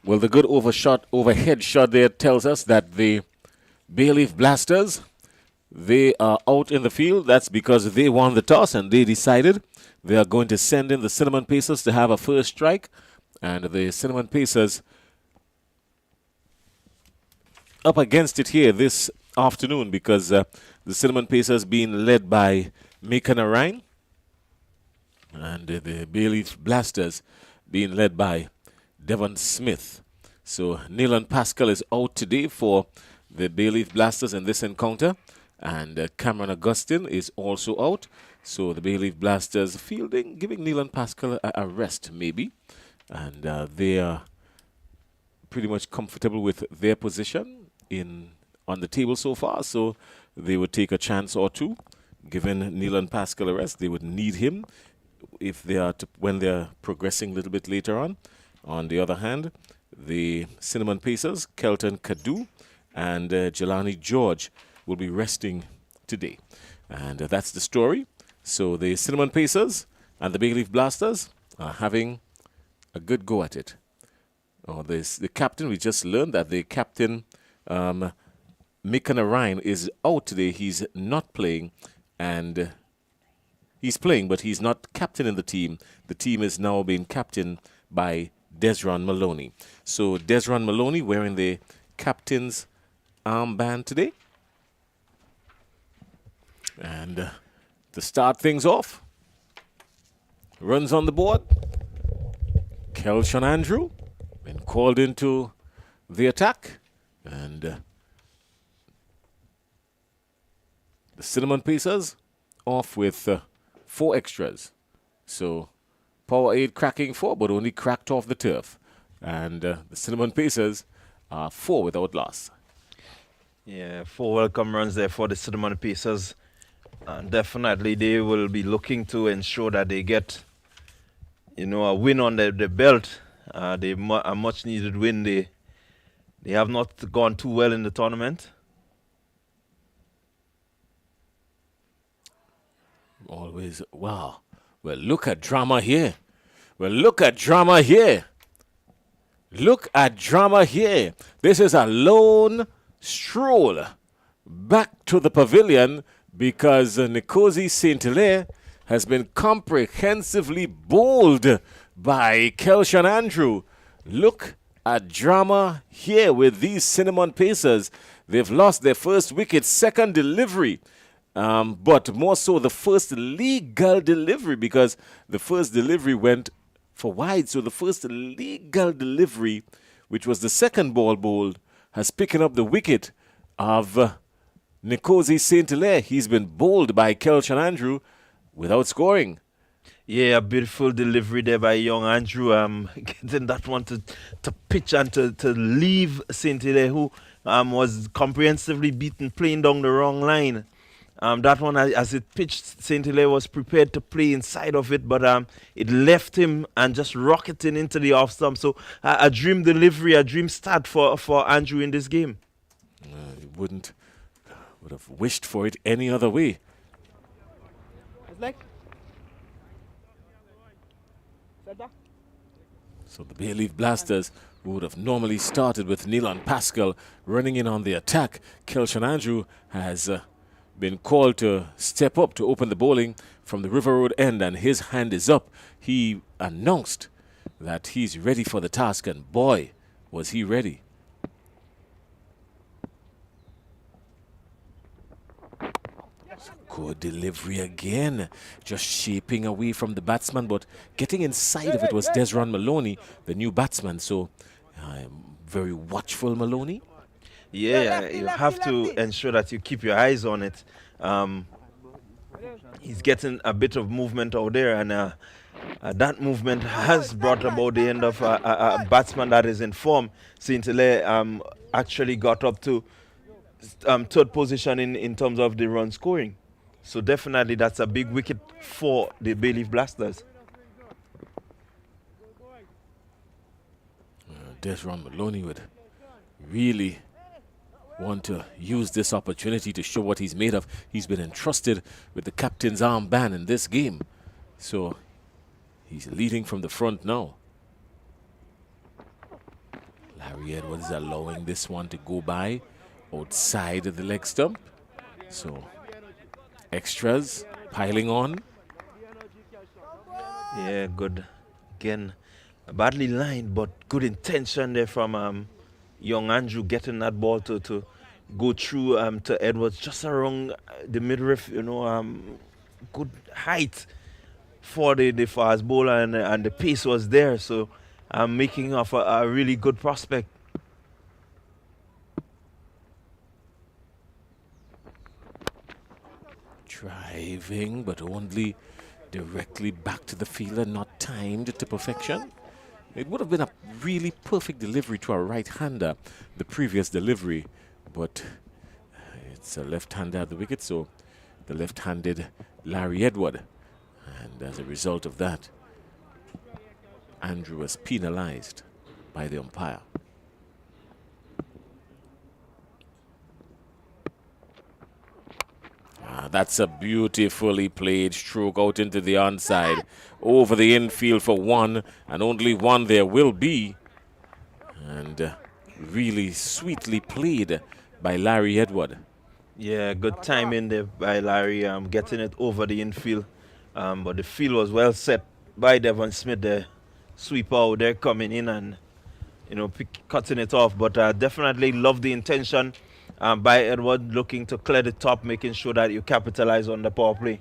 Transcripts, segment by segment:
Well, the good overhead shot there tells us that the Bayleaf Blasters, they are out in the field. That's because they won the toss and they decided they are going to send in the Cinnamon Pacers to have a first strike. And the Cinnamon Pacers up against it here this afternoon because the Cinnamon Pacers being led by Macon Ryan and the Bayleaf Blasters being led by Devon Smith. So Neelan Pascal is out today for the Bayleaf Blasters in this encounter, and Cameron Augustine is also out. So the Bayleaf Blasters fielding, giving Neelan Pascal a rest maybe, and they are pretty much comfortable with their position on the table so far. So they would take a chance or two, given Neelan Pascal a rest. They would need him if they are when they're progressing a little bit later on. On the other hand, the Cinnamon Pacers, Kelton Kadu and Jelani George will be resting today. And that's the story. So the Cinnamon Pacers and the Bayleaf Blasters are having a good go at it. The captain, we just learned that the captain, Macon Ryan, is out today. He's not playing, and he's playing, but he's not captain in the team. The team is now being captained by Desron Maloney. So Desron Maloney wearing the captain's armband today. And to start things off, runs on the board. Kelshawn Andrew been called into the attack. And the Cinnamon Pacers off with 4 extras. So Powerade cracking 4, but only cracked off the turf. And the Cinnamon Pacers are 4 without loss. Yeah, 4 welcome runs there for the Cinnamon Pacers. And definitely they will be looking to ensure that they get, a win on the belt. A much needed win. They have not gone too well in the tournament. Always, wow. Well, look at drama here. Look at drama here. This is a lone stroll back to the pavilion because Nkosi St. Hilaire has been comprehensively bowled by Kelshawn Andrew. Look at drama here with these Cinnamon Pacers. They've lost their first wicket, second delivery. But more so the first legal delivery, because the first delivery went for wide. So the first legal delivery, which was the second ball bowled, has picked up the wicket of Nkosi St. Hilaire. He's been bowled by Kelshawn Andrew without scoring. Yeah, a beautiful delivery there by young Andrew. Getting that one to pitch and to leave St. Hilaire, who was comprehensively beaten, playing down the wrong line. That one, as it pitched, St. Hilaire was prepared to play inside of it, but it left him and just rocketing into the off stump. So a dream delivery, a dream start for Andrew in this game. He would have wished for it any other way. So the Bayleaf Blasters, who would have normally started with Neelan Pascal running in on the attack, Kelshawn Andrew has been called to step up to open the bowling from the River Road end, and his hand is up. He announced that he's ready for the task, and boy, was he ready. Good delivery again, just shaping away from the batsman, but getting inside of it was Desron Maloney, the new batsman. So very watchful, Maloney. Yeah, you have to ensure that you keep your eyes on it. He's getting a bit of movement out there, and that movement has brought about the end of a batsman that is in form. St. Hilaire actually got up to third position in terms of the run scoring. So definitely that's a big wicket for the Bayleaf Blasters. Desron Maloney would really want to use this opportunity to show what he's made of. He's been entrusted with the captain's armband in this game. So he's leading from the front now. Larry Edwards allowing this one to go by outside of the leg stump. So extras piling on. Yeah, good. Again, badly lined, but good intention there from young Andrew getting that ball to go through to Edwards just around the midriff, good height for the fast bowler, and the pace was there. So I'm making off a really good prospect. Driving, but only directly back to the fielder, not timed to perfection. It would have been a really perfect delivery to a right-hander, the previous delivery, but it's a left-hander at the wicket, so the left-handed Larry Edward. And as a result of that, Andrew was penalized by the umpire. That's a beautifully played stroke out into the onside, over the infield for one, and only one there will be. And really sweetly played by Larry Edward. Yeah, good timing there by Larry, getting it over the infield. But the field was well set by Devon Smith, the sweeper out there coming in and, cutting it off. But definitely love the intention by Edward, looking to clear the top, making sure that you capitalize on the power play.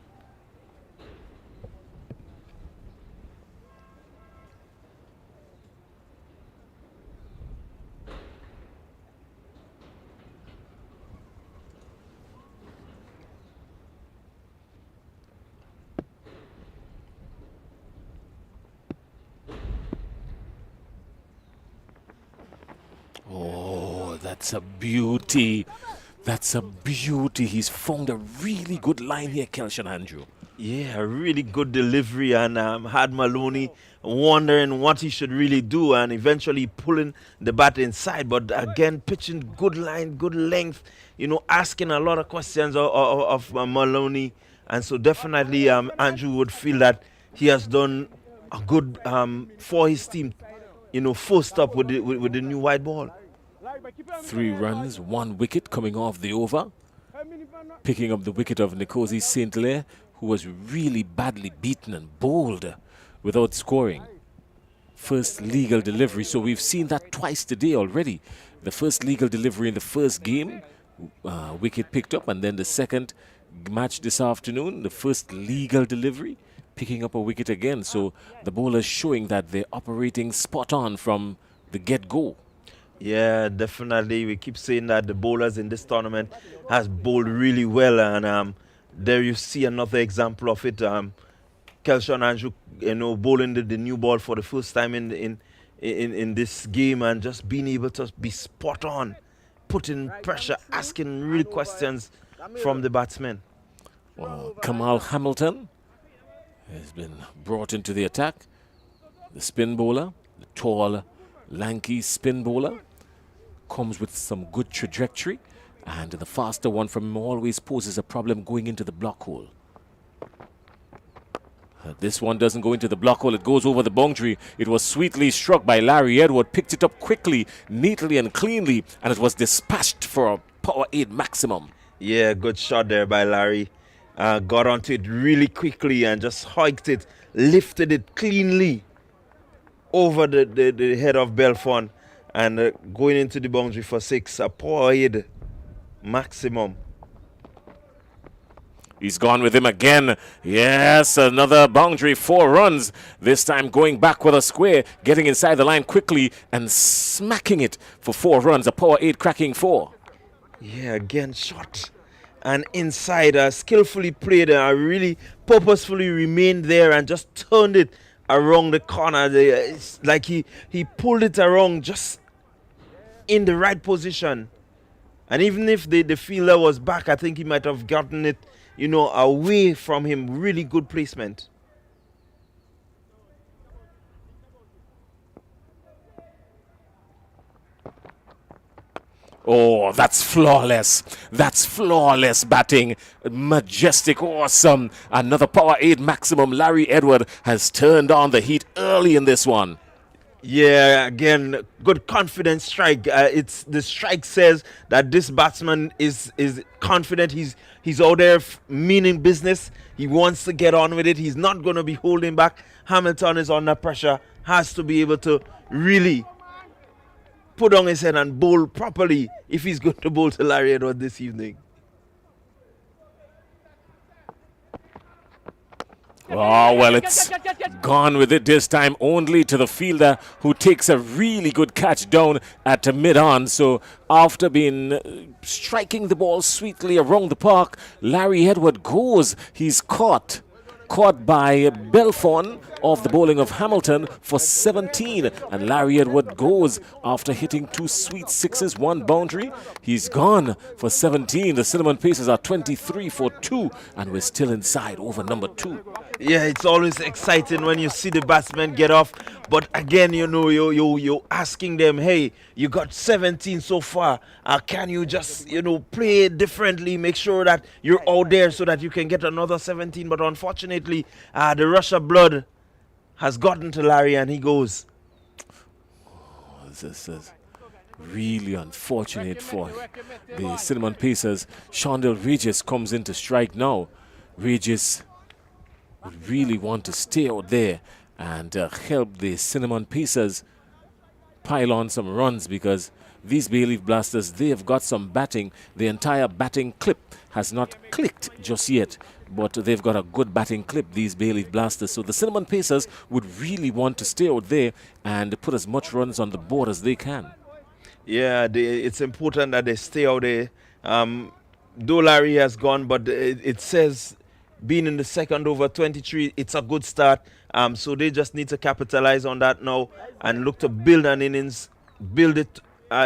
Oh, that's a beauty. That's a beauty. He's found a really good line here, Kelshan Andrew. Yeah, a really good delivery, and had Maloney wondering what he should really do, and eventually pulling the bat inside. But again, pitching good line, good length, asking a lot of questions of Maloney. And so definitely Andrew would feel that he has done a good for his team, first up with the new white ball. 3 runs, 1 wicket coming off the over. Picking up the wicket of Nkosi St. Hilaire, who was really badly beaten and bowled without scoring. First legal delivery, so we've seen that twice today already. The first legal delivery in the first game, wicket picked up, and then the second match this afternoon, the first legal delivery, picking up a wicket again. So the bowlers showing that they're operating spot on from the get-go. Yeah, definitely. We keep saying that the bowlers in this tournament has bowled really well, and there you see another example of it. Kelshan Andrew, bowling the new ball for the first time in this game, and just being able to be spot on, putting pressure, asking real questions from the batsmen. Well, Kamal Hamilton has been brought into the attack. The spin bowler, the tall, lanky spin bowler, comes with some good trajectory, and the faster one from him always poses a problem going into the block hole. This one doesn't go into the block hole, it goes over the boundary. It was sweetly struck by Larry Edward, picked it up quickly, neatly and cleanly, and it was dispatched for a power 8 maximum. Yeah, good shot there by Larry. Got onto it really quickly and just hiked it, lifted it cleanly over the head of Belfont, and going into the boundary for 6, a power 8 maximum. He's gone with him again. Yes, another boundary, 4 runs. This time going back with a square, getting inside the line quickly and smacking it for 4 runs. A power 8 cracking 4. Yeah, again, shot and inside, skillfully played, really purposefully remained there and just turned it around the corner. It's like he pulled it around just in the right position. And even if the fielder was back, I think he might have gotten it, away from him. Really good placement. Oh, that's flawless. That's flawless batting. Majestic, awesome. Another power 8 maximum. Larry Edward has turned on the heat early in this one. Yeah, again, good confident strike. It's the strike says that this batsman is confident. He's out there meaning business. He wants to get on with it. He's not going to be holding back. Hamilton is under pressure. Has to be able to really put on his head and bowl properly if he's going to bowl to Larry Edward this evening. Oh, well, it's gone with it this time, only to the fielder who takes a really good catch down at mid-on. So after being striking the ball sweetly around the park, Larry Edward goes. He's caught by Belfon off the bowling of Hamilton for 17. And Larry Edward goes after hitting 2 sweet sixes, 1 boundary. He's gone for 17. The Cinnamon Pacers are 23 for 2, and we're still inside over number 2. Yeah, it's always exciting when you see the batsmen get off. But again, you know, you're asking them, hey, you got 17 so far. Can you just, play differently, make sure that you're out there so that you can get another 17? But unfortunately, the rush of blood has gotten to Larry and he goes. Oh, this is really unfortunate for the Cinnamon Pacers. Shondell Regis comes in to strike now. Regis would really want to stay out there and help the Cinnamon Pacers pile on some runs, because these Bay Leaf Blasters, they have got some batting. The entire batting clip has not clicked just yet, but they've got a good batting clip, these Bay Leaf Blasters. So the Cinnamon Pacers would really want to stay out there and put as much runs on the board as they can. Yeah, it's important that they stay out there. Though Larry has gone, but it says being in the second over 23, it's a good start. So they just need to capitalize on that now and look to build an innings, build it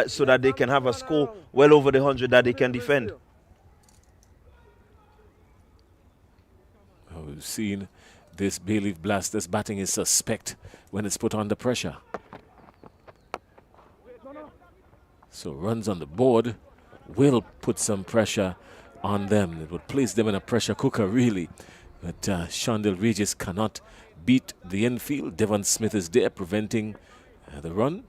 so that they can have a score well over the 100 that they can defend. We've seen this Bay Leaf Blasters batting is suspect when it's put under pressure. So runs on the board will put some pressure on them. It would place them in a pressure cooker, really. But Shondell Regis cannot beat the infield. Devon Smith is there preventing the run.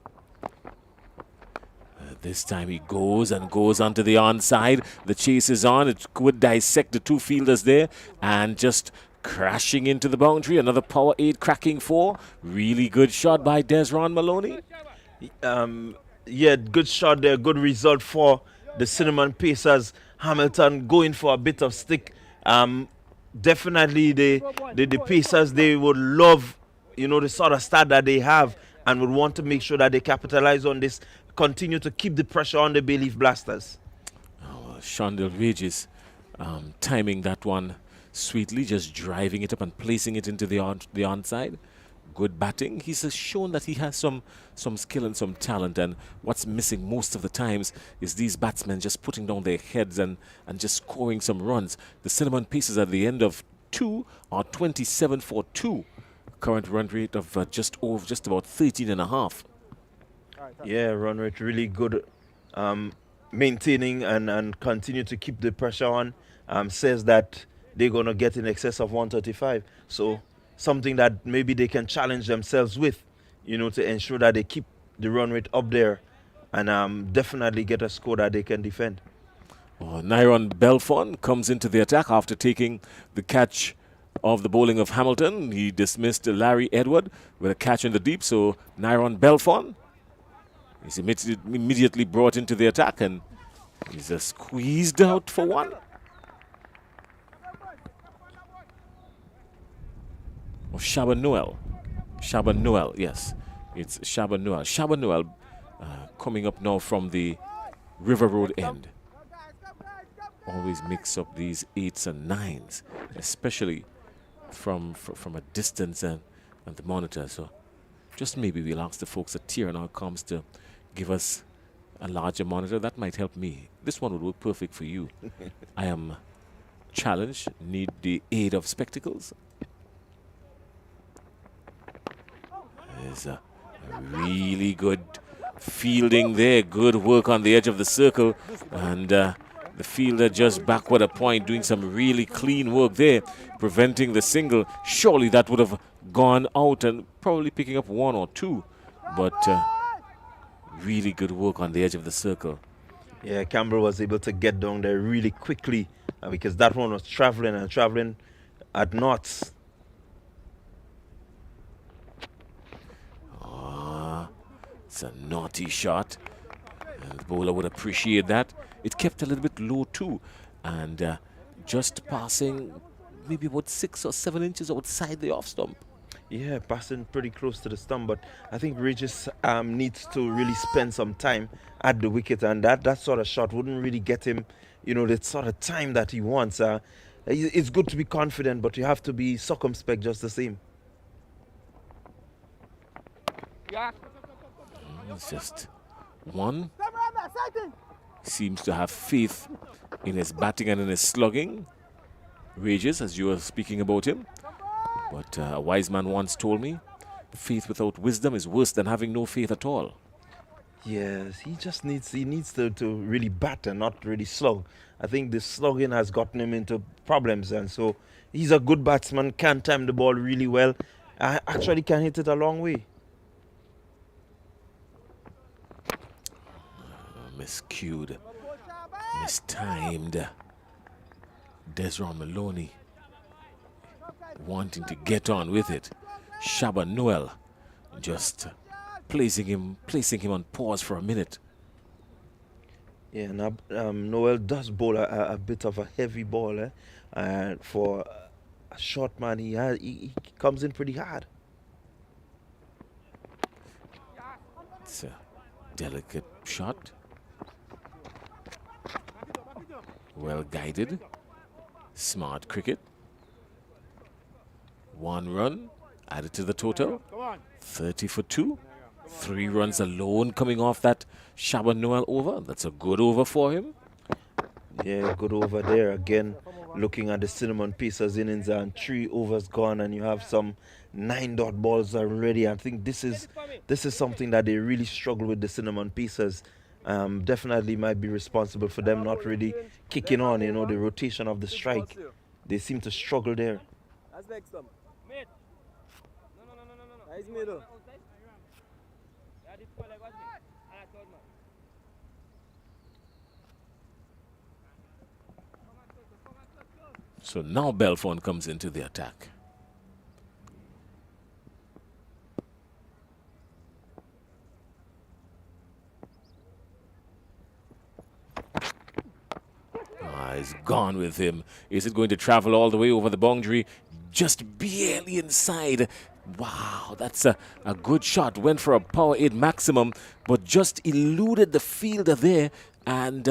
This time he goes and goes onto the onside. The chase is on. It would dissect the 2 fielders there and just crashing into the boundary. Another power 8 cracking 4. Really good shot by Desron Maloney. Yeah, good shot there. Good result for the Cinnamon Pacers. Hamilton going for a bit of stick. Definitely the Pacers, they would love, the sort of start that they have and would want to make sure that they capitalize on this, continue to keep the pressure on the Bay Leaf Blasters. Oh, Shondell Regis timing that one sweetly, just driving it up and placing it into the onside. Good batting. He's shown that he has some skill and some talent, and what's missing most of the times is these batsmen just putting down their heads and just scoring some runs. The Cinnamon Pacers at the end of 2 are 27 for 2. Current run rate of just about 13 and a half. Yeah, run rate really good. Maintaining and continue to keep the pressure on. Says that they're going to get in excess of 135. So something that maybe they can challenge themselves with, to ensure that they keep the run rate up there and definitely get a score that they can defend. Nyron Belfon comes into the attack after taking the catch of the bowling of Hamilton. He dismissed Larry Edward with a catch in the deep, so Nyron Belfon is immediately brought into the attack, and he's squeezed out for 1. Shaban Noel, yes. It's Shaban Noel. Shaban Noel coming up now from the River Road end. Always mix up these 8s and 9s, especially from a distance and the monitor. So just maybe we'll ask the folks at Tier and Outcomes to give us a larger monitor. That might help me. This one would work perfect for you. I am challenged, need the aid of spectacles. There's a really good fielding there. Good work on the edge of the circle. And the fielder just backward a point, doing some really clean work there, preventing the single. Surely that would have gone out and probably picking up 1 or 2. but really good work on the edge of the circle. Yeah, Campbell was able to get down there really quickly because that one was traveling and traveling at knots. It's a naughty shot, and the bowler would appreciate that. It kept a little bit low too, and just passing maybe about 6 or 7 inches outside the off stump. Yeah, passing pretty close to the stump, but I think Regis needs to really spend some time at the wicket, and that sort of shot wouldn't really get him, the sort of time that he wants. It's good to be confident, but you have to be circumspect just the same. It's just one. Seems to have faith in his batting and in his slugging. Regis, as you were speaking about him. But a wise man once told me, faith without wisdom is worse than having no faith at all. Yes, he needs to really bat and not really slug. I think the slugging has gotten him into problems, and so he's a good batsman, can time the ball really well. Actually can hit it a long way. Miscued, mistimed. Desron Maloney wanting to get on with it. Shaba Noel just placing him on pause for a minute. Yeah, now Noel does bowl a bit of a heavy ball, and for a short man, he comes in pretty hard. It's a delicate shot. Well guided. Smart cricket. 1 run added to the total. 30 for 2. 3 runs alone coming off that Shaba Noel over. That's a good over for him. Yeah, good over there. Again, looking at the Cinnamon Pacers innings, and 3 overs gone, and you have some 9 dot balls already. I think this is something that they really struggle with, the Cinnamon Pacers. Definitely might be responsible for them not really kicking on, the rotation of the strike. They seem to struggle there. So now Belfont comes into the attack. He's gone with him. Is it going to travel all the way over the boundary? Just barely inside. Wow, that's a good shot. Went for a power 8 maximum, but just eluded the fielder there. And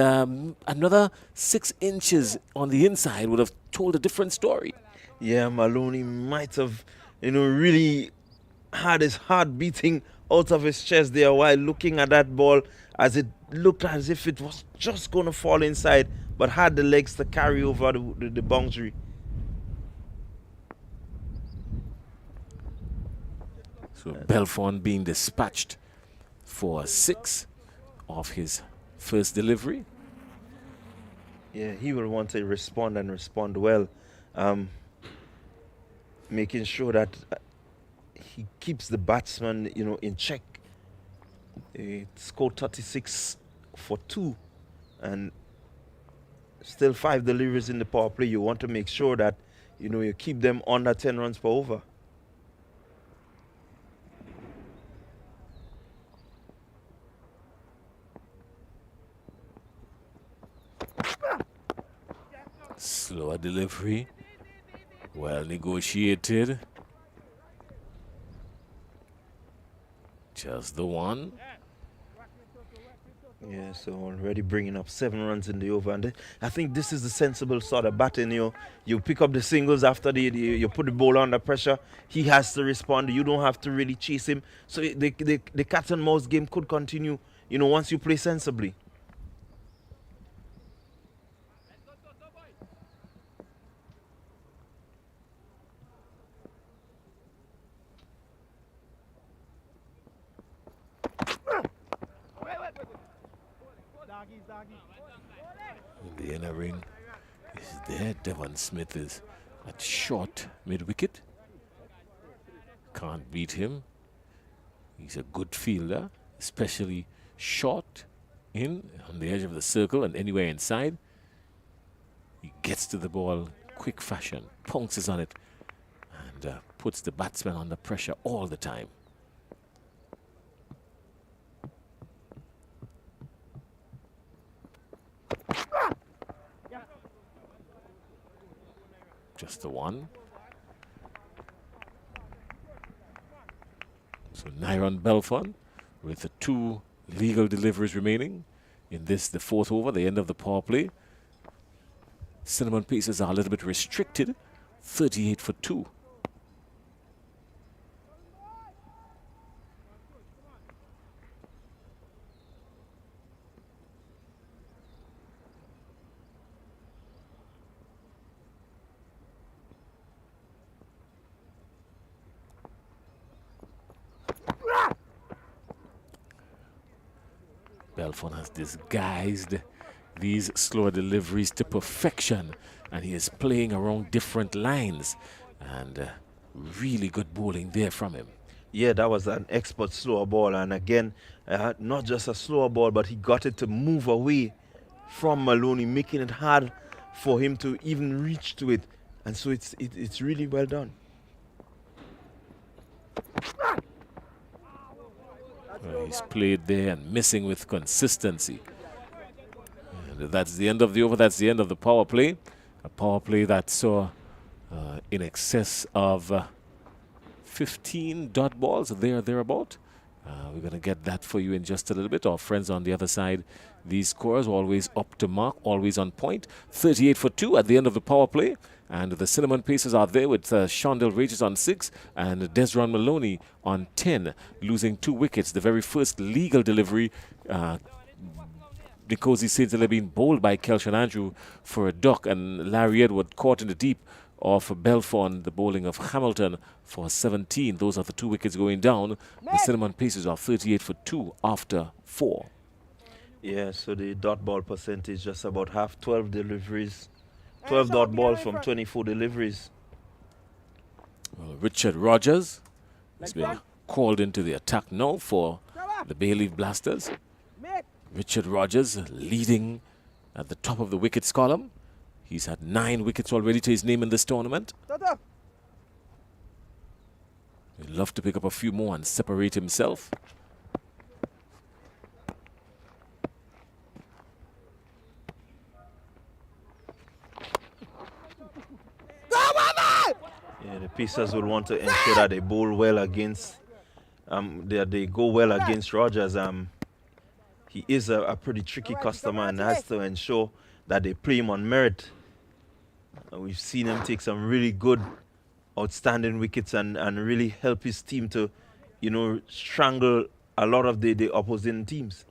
another 6 inches on the inside would have told a different story. Yeah, Maloney might have, really had his heart beating out of his chest there while looking at that ball, as it looked as if it was just going to fall inside, but had the legs to carry over the boundary. So Belfont being dispatched for 6 off his first delivery. Yeah, he will want to respond and respond well, making sure that he keeps the batsman, in check. It scored 36 for 2, and still 5 deliveries in the power play. You want to make sure that you keep them under 10 runs per over. Slower delivery. Well negotiated. Just the one. Yeah, so already bringing up 7 runs in the over, and I think this is the sensible sort of batting. You pick up the singles after you put the ball under pressure. He has to respond. You don't have to really chase him. So the cat and mouse game could continue. Once you play sensibly. In the inner ring is there. Devon Smith is at short mid-wicket. Can't beat him. He's a good fielder, especially short in on the edge of the circle and anywhere inside. He gets to the ball quick fashion, pounces on it, and puts the batsman under pressure all the time. Just the one. So Nyron Belfon with the 2 legal deliveries remaining in this, the 4th over, the end of the power play. Cinnamon Pacers are a little bit restricted, 38 for 2. Belfon has disguised these slower deliveries to perfection, and he is playing around different lines, and really good bowling there from him. Yeah, that was an expert slower ball, and again, not just a slower ball, but he got it to move away from Maloney, making it hard for him to even reach to it, and so it's really well done. He's played there and missing with consistency. And that's the end of the over. That's the end of the power play. A power play that saw in excess of 15 dot balls, thereabout. We're going to get that for you in just a little bit. Our friends on the other side, these scores always up to mark, always on point. 38 for 2 at the end of the power play. And the Cinnamon Pacers are there with Shondell Regis on 6 and Desron Maloney on 10, losing 2 wickets. The very first legal delivery, Nkosi Saint-Hilaire being bowled by Kelshan Andrew for a duck, and Larry Edward caught in the deep of Belfon, the bowling of Hamilton for 17. Those are the 2 wickets going down. The Cinnamon Pacers are 38 for 2 after 4. Yeah, so the dot ball percentage just about half, 12 deliveries. 12 dot balls from 24 deliveries. Well, Richard Rogers has been called into the attack now for the Bayleaf Blasters. Richard Rogers leading at the top of the wickets column. He's had 9 wickets already to his name in this tournament. He'd love to pick up a few more and separate himself. Yeah, the Pacers will want to ensure that they bowl well against, that they go well against Rogers. He is a pretty tricky customer and has to ensure that they play him on merit. We've seen him take some really good, outstanding wickets and really help his team to, you know, strangle a lot of the opposing teams.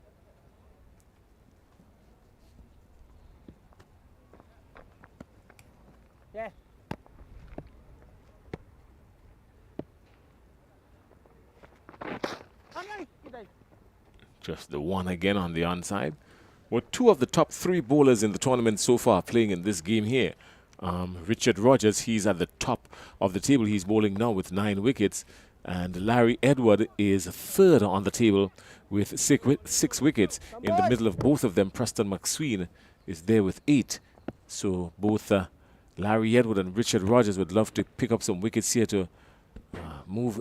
Yeah. Just the one again on the onside. Well, 2 of the top 3 bowlers in the tournament so far playing in this game here. Richard Rogers, he's at the top of the table. He's bowling now with 9 wickets. And Larry Edward is 3rd on the table with 6 wickets. In the middle of both of them, Preston McSween is there with 8. So both Larry Edward and Richard Rogers would love to pick up some wickets here to move.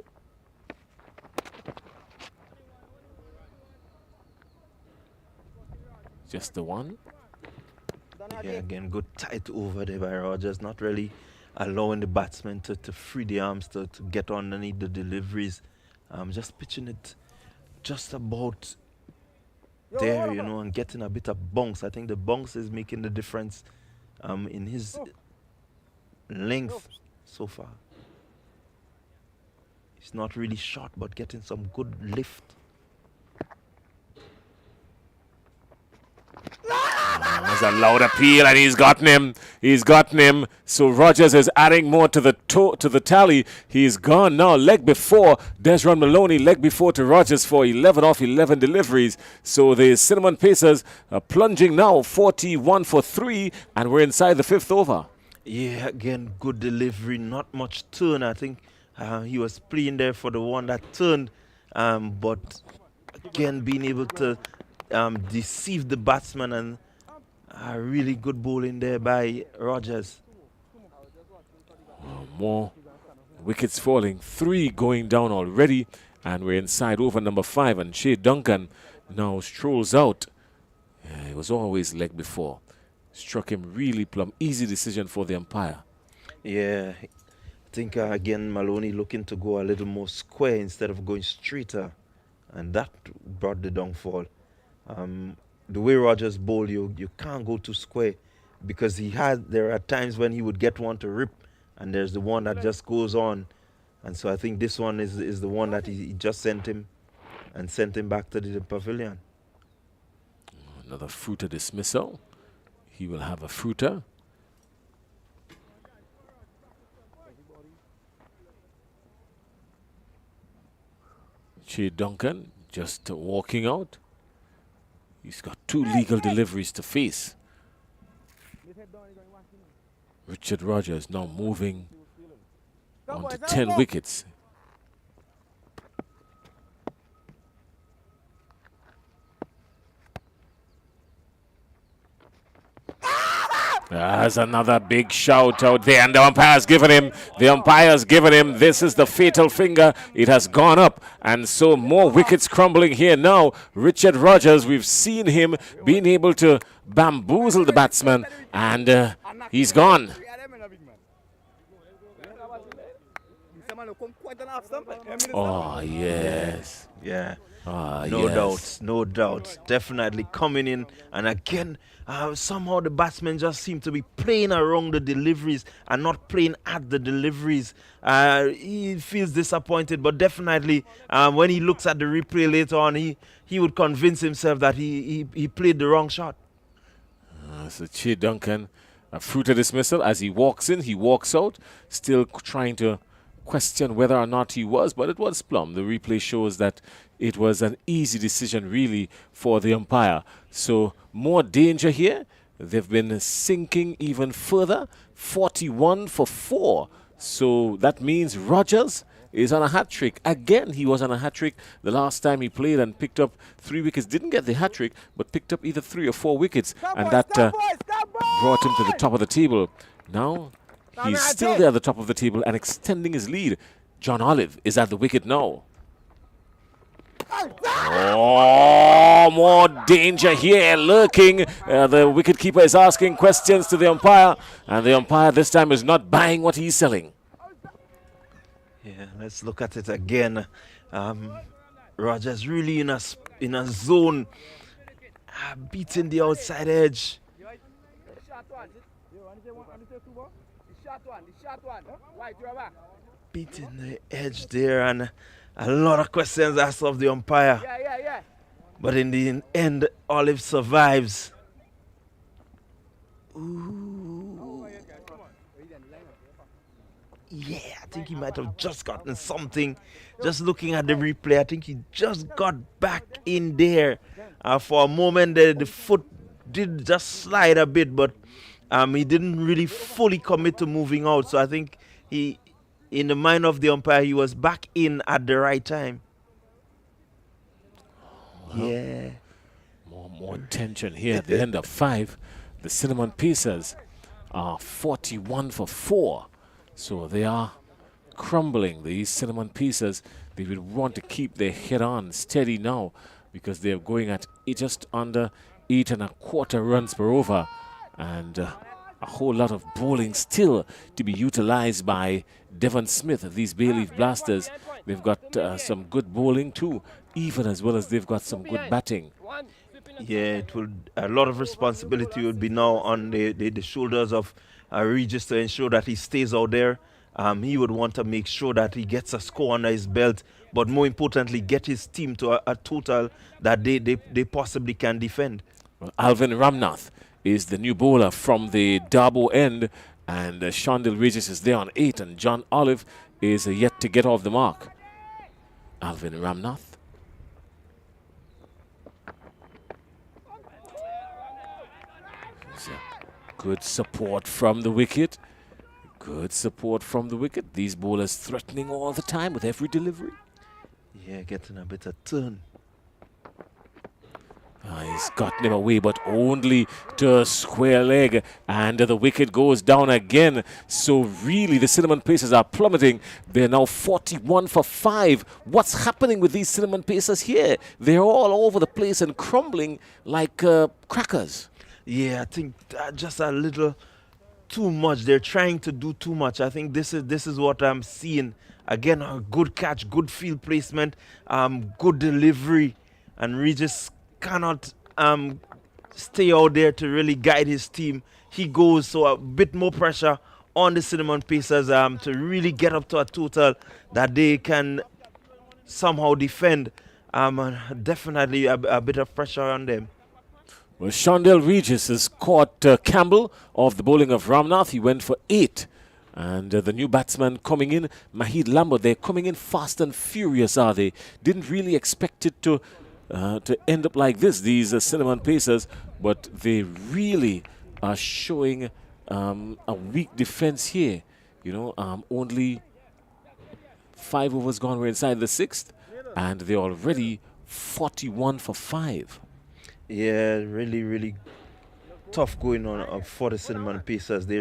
Just the one. Yeah, again, good tight over there by Rogers, not really allowing the batsman to free the arms to get underneath the deliveries. Just pitching it just about there, you know, and getting a bit of bounce. I think the bounce is making the difference in his length so far. It's not really short, but getting some good lift. There's a loud appeal, and he's gotten him. He's gotten him. So Rogers is adding more to the tally. He's gone now. Leg before Desron Maloney, leg before to Rogers for 11 off 11 deliveries. So the Cinnamon Pacers are plunging now 41 for 3, and we're inside the 5th over. Yeah, again, good delivery, not much turn. I think he was playing there for the one that turned but again being able to deceive the batsman, and a really good bowling there by Rogers. More wickets falling, 3 going down already, and we're inside over number 5, and Shea Duncan now strolls out. It was always leg before. Struck him really plumb. Easy decision for the umpire. Yeah, I think again Maloney looking to go a little more square instead of going straighter, and that brought the downfall. The way Rogers bowl, you can't go too square, because there are times when he would get one to rip, and there's the one that just goes on, and so I think this one is the one that he just sent him back to the pavilion. Another fruiter dismissal. He will have a fruiter. Shea Duncan just walking out. He's got 2 legal deliveries to face. Richard Rogers now moving on to 10 wickets. There's another big shout out there, and the umpire's given him. This is the fatal finger. It has gone up, and so more wickets crumbling here now. Richard Rogers, we've seen him being able to bamboozle the batsman, and he's gone. Oh, yes. Yeah. Yes. No doubts. Definitely coming in, and again, somehow the batsmen just seem to be playing around the deliveries and not playing at the deliveries. He feels disappointed, but definitely when he looks at the replay later on, he would convince himself that he played the wrong shot. So Shea Duncan, a fruiter dismissal. As he walks in, he walks out, still trying to question whether or not he was, but it was plumb. The replay shows that it was an easy decision really for the umpire. So more danger here. They've been sinking even further. 41 for 4. So that means Rogers is on a hat-trick. Again, he was on a hat-trick the last time he played and picked up 3 wickets. Didn't get the hat-trick, but picked up either 3 or 4 wickets. And that brought him to the top of the table. Now he's still there at the top of the table and extending his lead. John Olive is at the wicket now. Oh, more danger here lurking. The wicketkeeper is asking questions to the umpire, and the umpire this time is not buying what he's selling. Yeah, let's look at it again. Rogers really in a zone, beating the outside edge. Beating the edge there, and a lot of questions asked of the umpire. But in the end, Olive survives. Ooh. Yeah, I think he might have just gotten something. Just looking at the replay, I think he just got back in there. For a moment, the foot did just slide a bit, but he didn't really fully commit to moving out. So I think in the mind of the umpire, he was back in at the right time. Yeah. More tension here at the end of 5. The Cinnamon Pacers are 41 for 4. So they are crumbling. These Cinnamon Pacers, they will want to keep their head on steady now, because they're going at just under 8.25 runs per over. And a whole lot of bowling still to be utilized by Devon Smith. These Bayleaf Blasters, they've got some good bowling too, even as well as they've got some good batting. Yeah, a lot of responsibility would be now on the shoulders of Regis to ensure that he stays out there. He would want to make sure that he gets a score under his belt, but more importantly, get his team to a total that they possibly can defend. Well, Alvin Ramnath is the new bowler from the Darbo end, and Shondil Regis is there on 8, and John Olive is yet to get off the mark. Alvin Ramnath. Good support from the wicket. Good support from the wicket. These bowlers threatening all the time with every delivery. Yeah, getting a bit of turn. He's gotten him away, but only to a square leg, and the wicket goes down again. So really, the Cinnamon Pacers are plummeting. They're now 41 for 5. What's happening with these Cinnamon Pacers here? They're all over the place and crumbling like crackers. Yeah, I think just a little too much. They're trying to do too much. I think this is what I'm seeing. Again, a good catch, good field placement, good delivery, and Regis cannot stay out there to really guide his team. He goes, so a bit more pressure on the Cinnamon Pacers to really get up to a total that they can somehow defend. Definitely a bit of pressure on them. Well, Shondell Regis has caught Campbell of the bowling of Ramnath. He went for 8. And the new batsman coming in, Mahid Lambert, they're coming in fast and furious, are they? Didn't really expect it to end up like this, these Cinnamon Pacers, but they really are showing a weak defense here. You know, only 5 overs gone. We're inside the 6th, and they're already 41 for 5. Yeah, really tough going on for the Cinnamon Pacers. They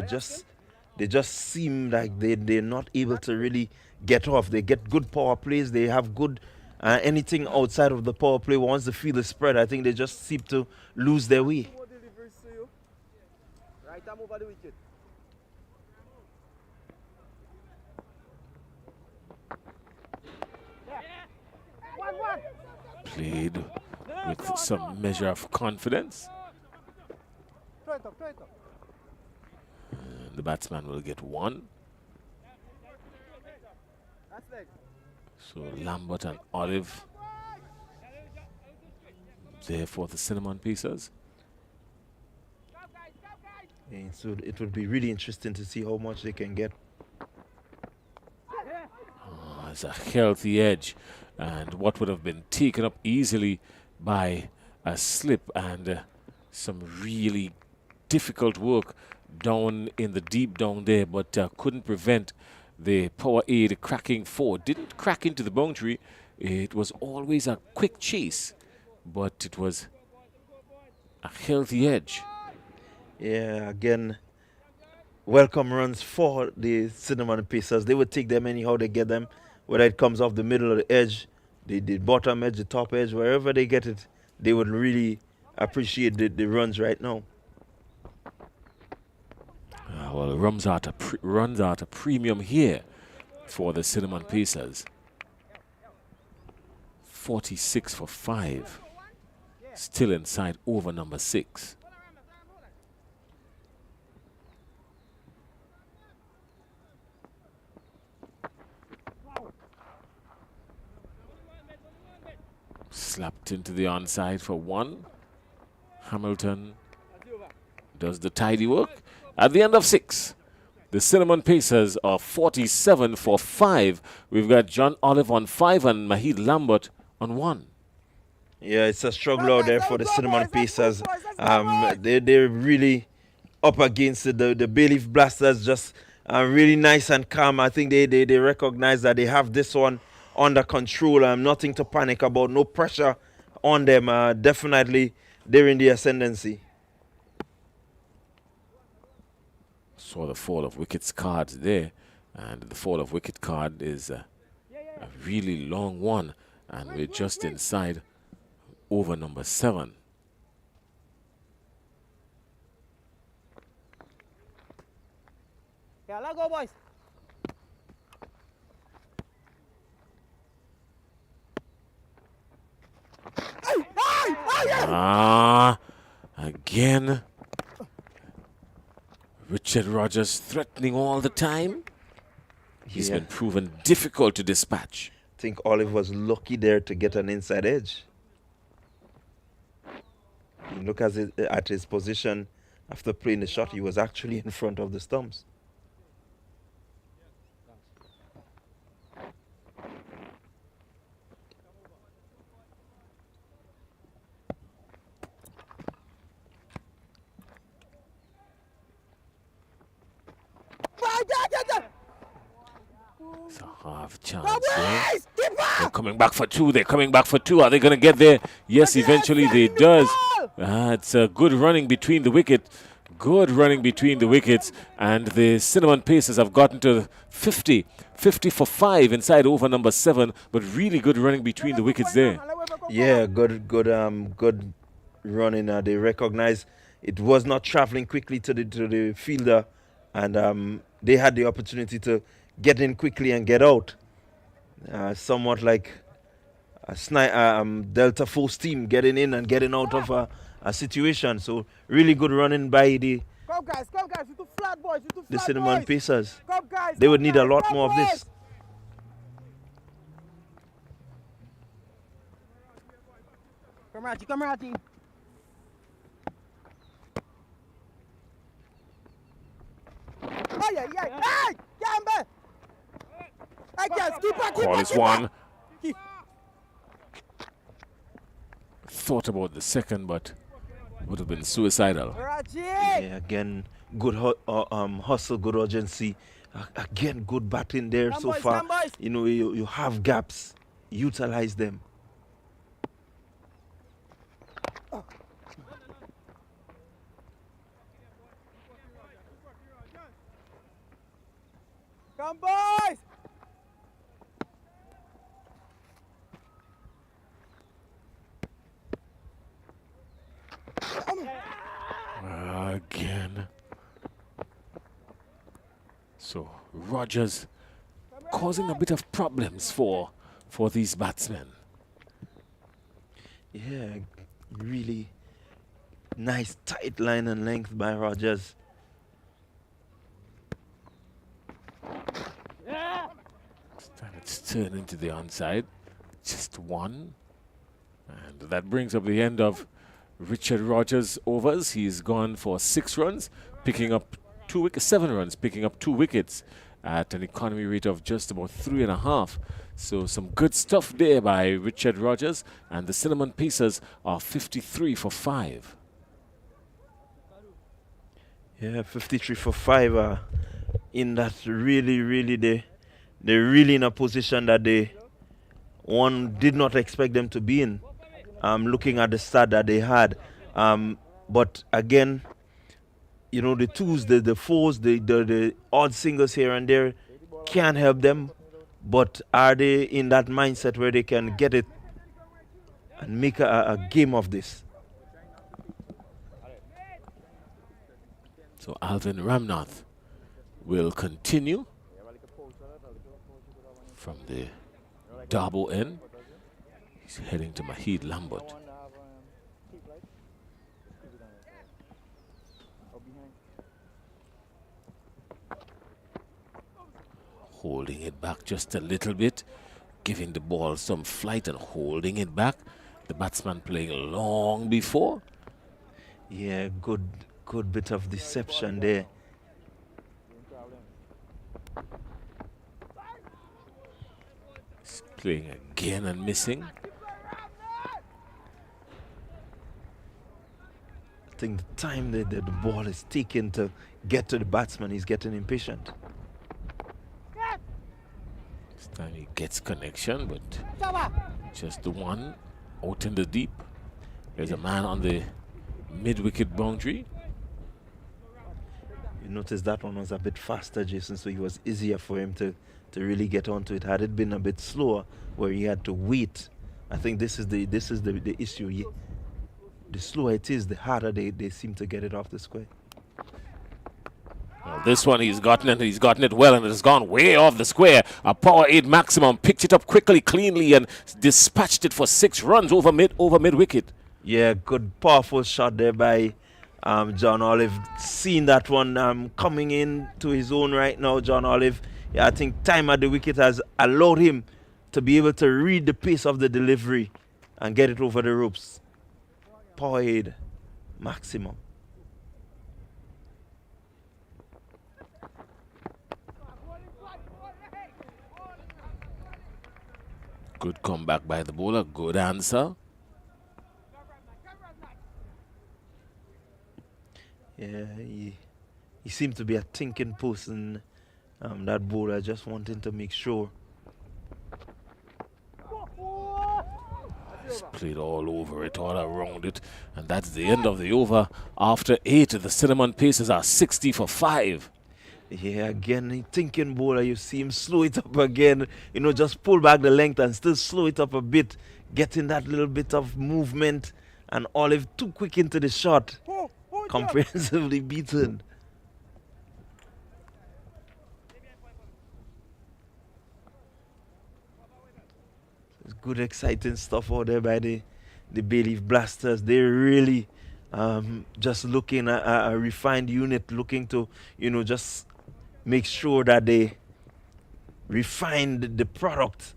just seem like they're not able to really get off. They get good power plays. They have good anything outside of the power play. Once the field is spread, I think they just seem to lose their way. Played with some measure of confidence. The batsman will get 1. So Lambert and Olive there for the Cinnamon Pacers. And so it would be really interesting to see how much they can get. Oh, it's a healthy edge, and what would have been taken up easily by a slip and some really difficult work down in the deep down there, but couldn't prevent the power aid cracking forward. Didn't crack into the boundary. It was always a quick chase, but it was a healthy edge. Yeah, again, welcome runs for the Cinnamon Pacers. They would take them anyhow they get them, whether it comes off the middle of the edge, the bottom edge, the top edge, wherever they get it, they would really appreciate the runs right now. Well, runs out a premium here for the Cinnamon Pacers. 46 for 5. Still inside over number 6. Slapped into the onside for 1. Hamilton does the tidy work. At the end of 6, the Cinnamon Pacers are 47 for 5. We've got John Olive on 5 and Mahid Lambert on 1. Yeah, it's a struggle out there for the Cinnamon Pacers. They're really up against it. The Bayleaf Blasters just really nice and calm. I think they recognize that they have this one under control. Nothing to panic about. No pressure on them. Definitely, they're in the ascendancy. Saw the fall of wickets cards there, and the fall of wicket card is a really long one, and we're just inside over number 7. Yeah, let go, boys. Again. Richard Rogers threatening all the time. He's been proven difficult to dispatch. I think Olive was lucky there to get an inside edge. You look at his position after playing the shot, he was actually in front of the stumps. It's a half chance there. They're coming back for two. They're coming back for two. Are they going to get there? Yes, eventually they does. It's a good running between the wicket. Good running between the wickets. And the Cinnamon Pacers have gotten to 50. 50 for 5 inside over number 7. But really good running between the wickets there. Yeah, good running. They recognize it was not traveling quickly to the fielder, and they had the opportunity to get in quickly and get out. Somewhat like a Delta Force team getting in and getting out of a situation. So really good running by the Cinnamon Pacers. They would need a lot more of this. Come here, team. Hey, Gamble! Hey, guys, Call is one. Thought about the second, but would have been suicidal. Yeah, again, good hustle, good urgency. Again, good batting there so far. You know, you have gaps. Utilize them. Come, boys! Again. So Rogers causing a bit of problems for these batsmen. Yeah, really nice tight line and length by Rogers. It's turning to the onside. Just one. And that brings up the end of Richard Rogers' overs. He's gone for 6 runs, picking up 7 runs, picking up 2 wickets at an economy rate of just about 3.5. So some good stuff there by Richard Rogers, and the Cinnamon Pacers are 53 for 5. Yeah, 53 for 5. In that really they're really in a position that one did not expect them to be in. Looking at the start that they had, but again, you know, the twos, the fours, the odd singles here and there can help them. But are they in that mindset where they can get it and make a game of this? So Alvin Ramnath will continue from the Darbo end. He's heading to Mahid Lambert. Holding it back just a little bit, giving the ball some flight and holding it back. The batsman playing long before. Yeah, good bit of deception there. He's playing again and missing. I think the time that the ball is taken to get to the batsman, he's getting impatient. This time he gets connection, but just the one out in the deep. There's a man on the mid-wicket boundary. You notice that one was a bit faster, Jason, so it was easier for him to really get onto it. Had it been a bit slower, where he had to wait, I think this is the issue. The slower it is, the harder they seem to get it off the square. Well, this one he's gotten it well, and it has gone way off the square. A power 8 maximum, picked it up quickly, cleanly, and dispatched it for 6 runs over mid wicket. Yeah, good powerful shot there by John Olive. Seeing that one coming in to his own right now, John Olive. Yeah, I think time at the wicket has allowed him to be able to read the pace of the delivery and get it over the ropes. Power 8 maximum. Good comeback by the bowler, good answer. Yeah, he seemed to be a thinking person, that bowler, just wanting to make sure. played all over it, all around it. And that's the end of the over. After 8, the Cinnamon Pacers are 60 for 5. Yeah, again, he thinking bowler, you see him slow it up again. You know, just pull back the length and still slow it up a bit, getting that little bit of movement. And Olive too quick into the shot. Comprehensively beaten. It's good, exciting stuff out there by the Bayleaf Blasters. They're really just looking at a refined unit, looking to, you know, just make sure that they refine the product.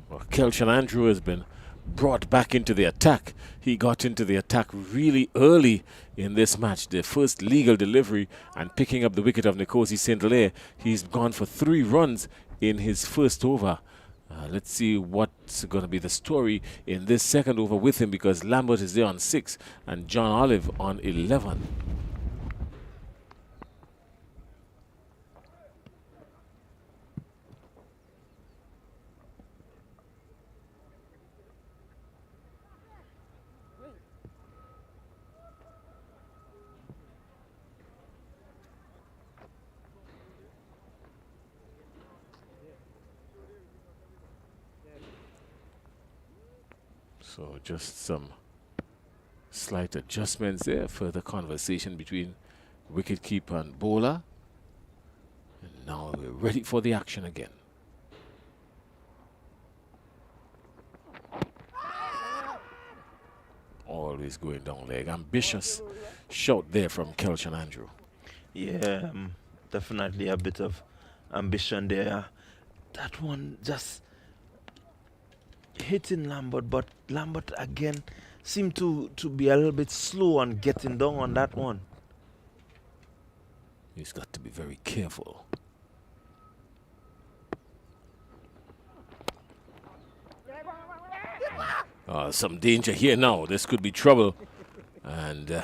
Well, Kelchin Andrew has been brought back into the attack. He got into the attack really early in this match. The first legal delivery and picking up the wicket of Nkosi St. Hilaire. He's gone for 3 runs in his first over. Let's see what's going to be the story in this second over with him, because Lambert is there on 6 and John Olive on 11. So just some slight adjustments there for the conversation between wicketkeeper and bowler. And now we're ready for the action again. Always going down leg. Ambitious shot there from Kelchin Andrew. Yeah, definitely a bit of ambition there. That one just hitting Lambert, but Lambert again seemed to be a little bit slow on getting down on that one. He's got to be very careful. Some danger here now. This could be trouble. And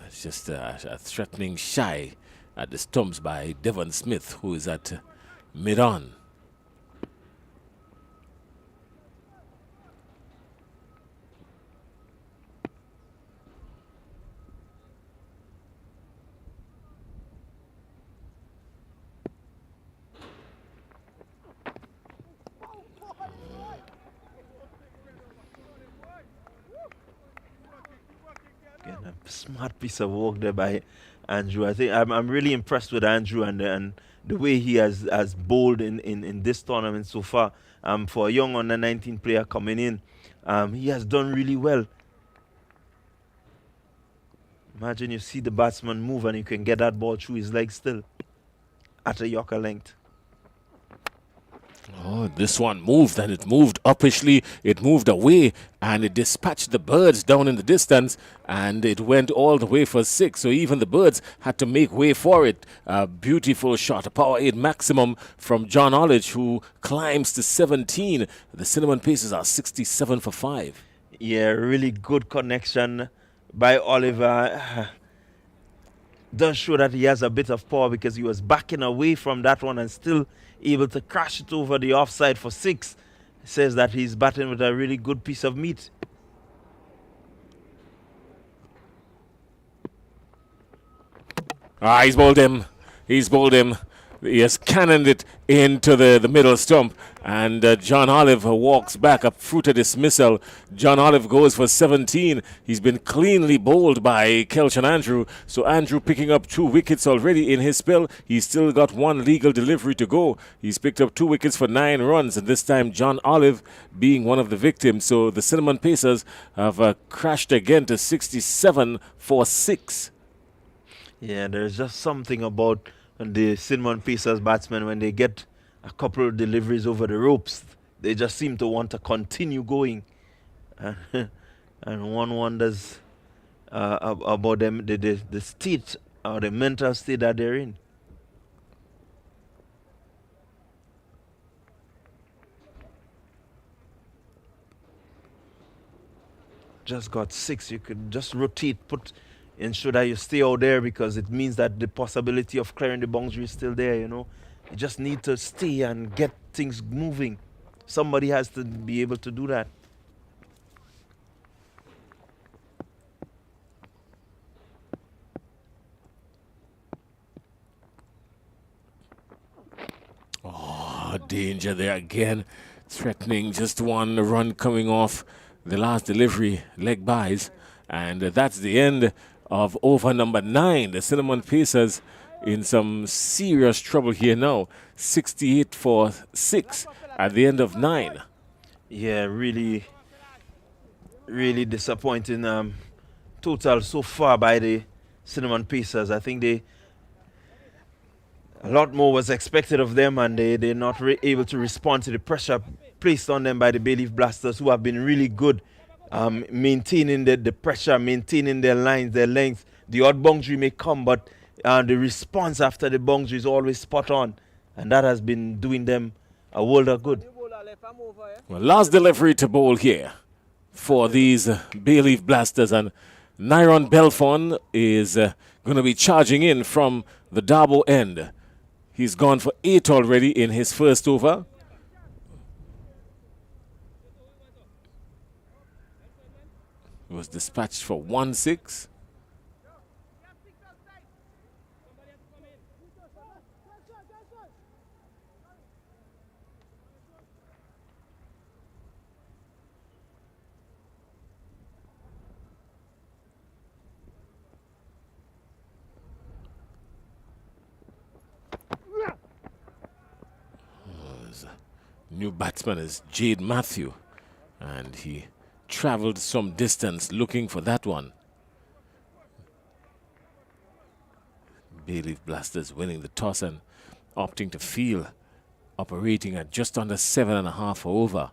it's just a threatening shy at the stumps by Devon Smith, who is at mid-on. Smart piece of work there by Andrew. I think I'm really impressed with Andrew and the way he has bowled in this tournament so far. For a young under 19 player coming in, he has done really well. Imagine you see the batsman move and you can get that ball through his legs still at a Yorker length. Oh, this one moved, and it moved uppishly, it moved away, and it dispatched the birds down in the distance, and it went all the way for 6, so even the birds had to make way for it. A beautiful shot, a power 8 maximum from John Olive, who climbs to 17. The Cinnamon Pacers are 67 for 5. Yeah, really good connection by Oliver. Does show that he has a bit of power, because he was backing away from that one and still able to crash it over the offside for 6. Says that he's batting with a really good piece of meat. He's bowled him. He's bowled him. He has cannoned it into the middle stump, and John Olive walks back, a fruited dismissal. John Olive goes for 17. He's been cleanly bowled by Kelchin Andrew, so Andrew picking up 2 wickets already in his spell. He's still got 1 legal delivery to go. He's picked up 2 wickets for 9 runs, and this time John Olive being one of the victims. So the Cinnamon Pacers have crashed again to 67 for 6. Yeah, there's just something about the Cinnamon Pacers batsmen when they get a couple of deliveries over the ropes. They just seem to want to continue going. And one wonders about them, the state or the mental state that they're in. Just got 6. You could just rotate, ensure that you stay out there, because it means that the possibility of clearing the boundary is still there, you know. You just need to stay and get things moving. Somebody has to be able to do that. Oh, danger there again. Threatening just one run coming off the last delivery, leg buys. And that's the end of over number 9. The Cinnamon Pacers in some serious trouble here now. 68 for 6 at the end of 9. Yeah, really, really disappointing total so far by the Cinnamon Pacers. I think a lot more was expected of them, and they're not able to respond to the pressure placed on them by the Bay Leaf Blasters, who have been really good maintaining the pressure, maintaining their lines, their length. The odd boundary may come, but the response after the boundary is always spot on, and that has been doing them a world of good. Well, last delivery to bowl here for these Bay Leaf Blasters, and Nyron Belfon is going to be charging in from the Darbo end. He's gone for 8 already in his first over. He was dispatched for 1-6. New batsman is Jade Matthew, and he traveled some distance looking for that one. Bay Leaf Blasters winning the toss and opting to field, operating at just under 7.5 over.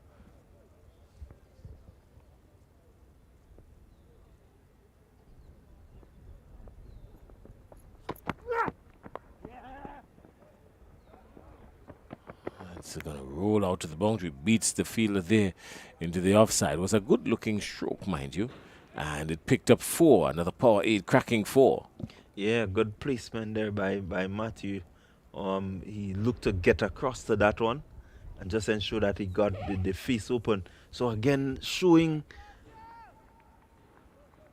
It's going to roll out to the boundary, beats the fielder there into the offside. It was a good looking stroke, mind you, and it picked up 4, another power 8 cracking 4. Yeah, good placement there by Matthew. He looked to get across to that one and just ensure that he got the face open. So again, showing,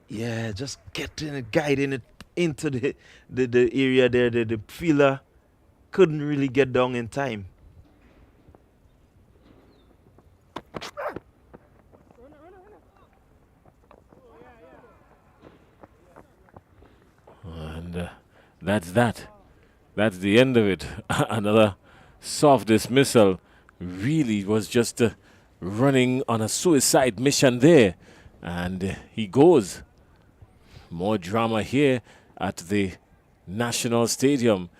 yeah, just getting it, guiding it into the area there. The fielder couldn't really get down in time. And that's that. That's the end of it. Another soft dismissal. Really was just running on a suicide mission there. And he goes. More drama here at the National Stadium.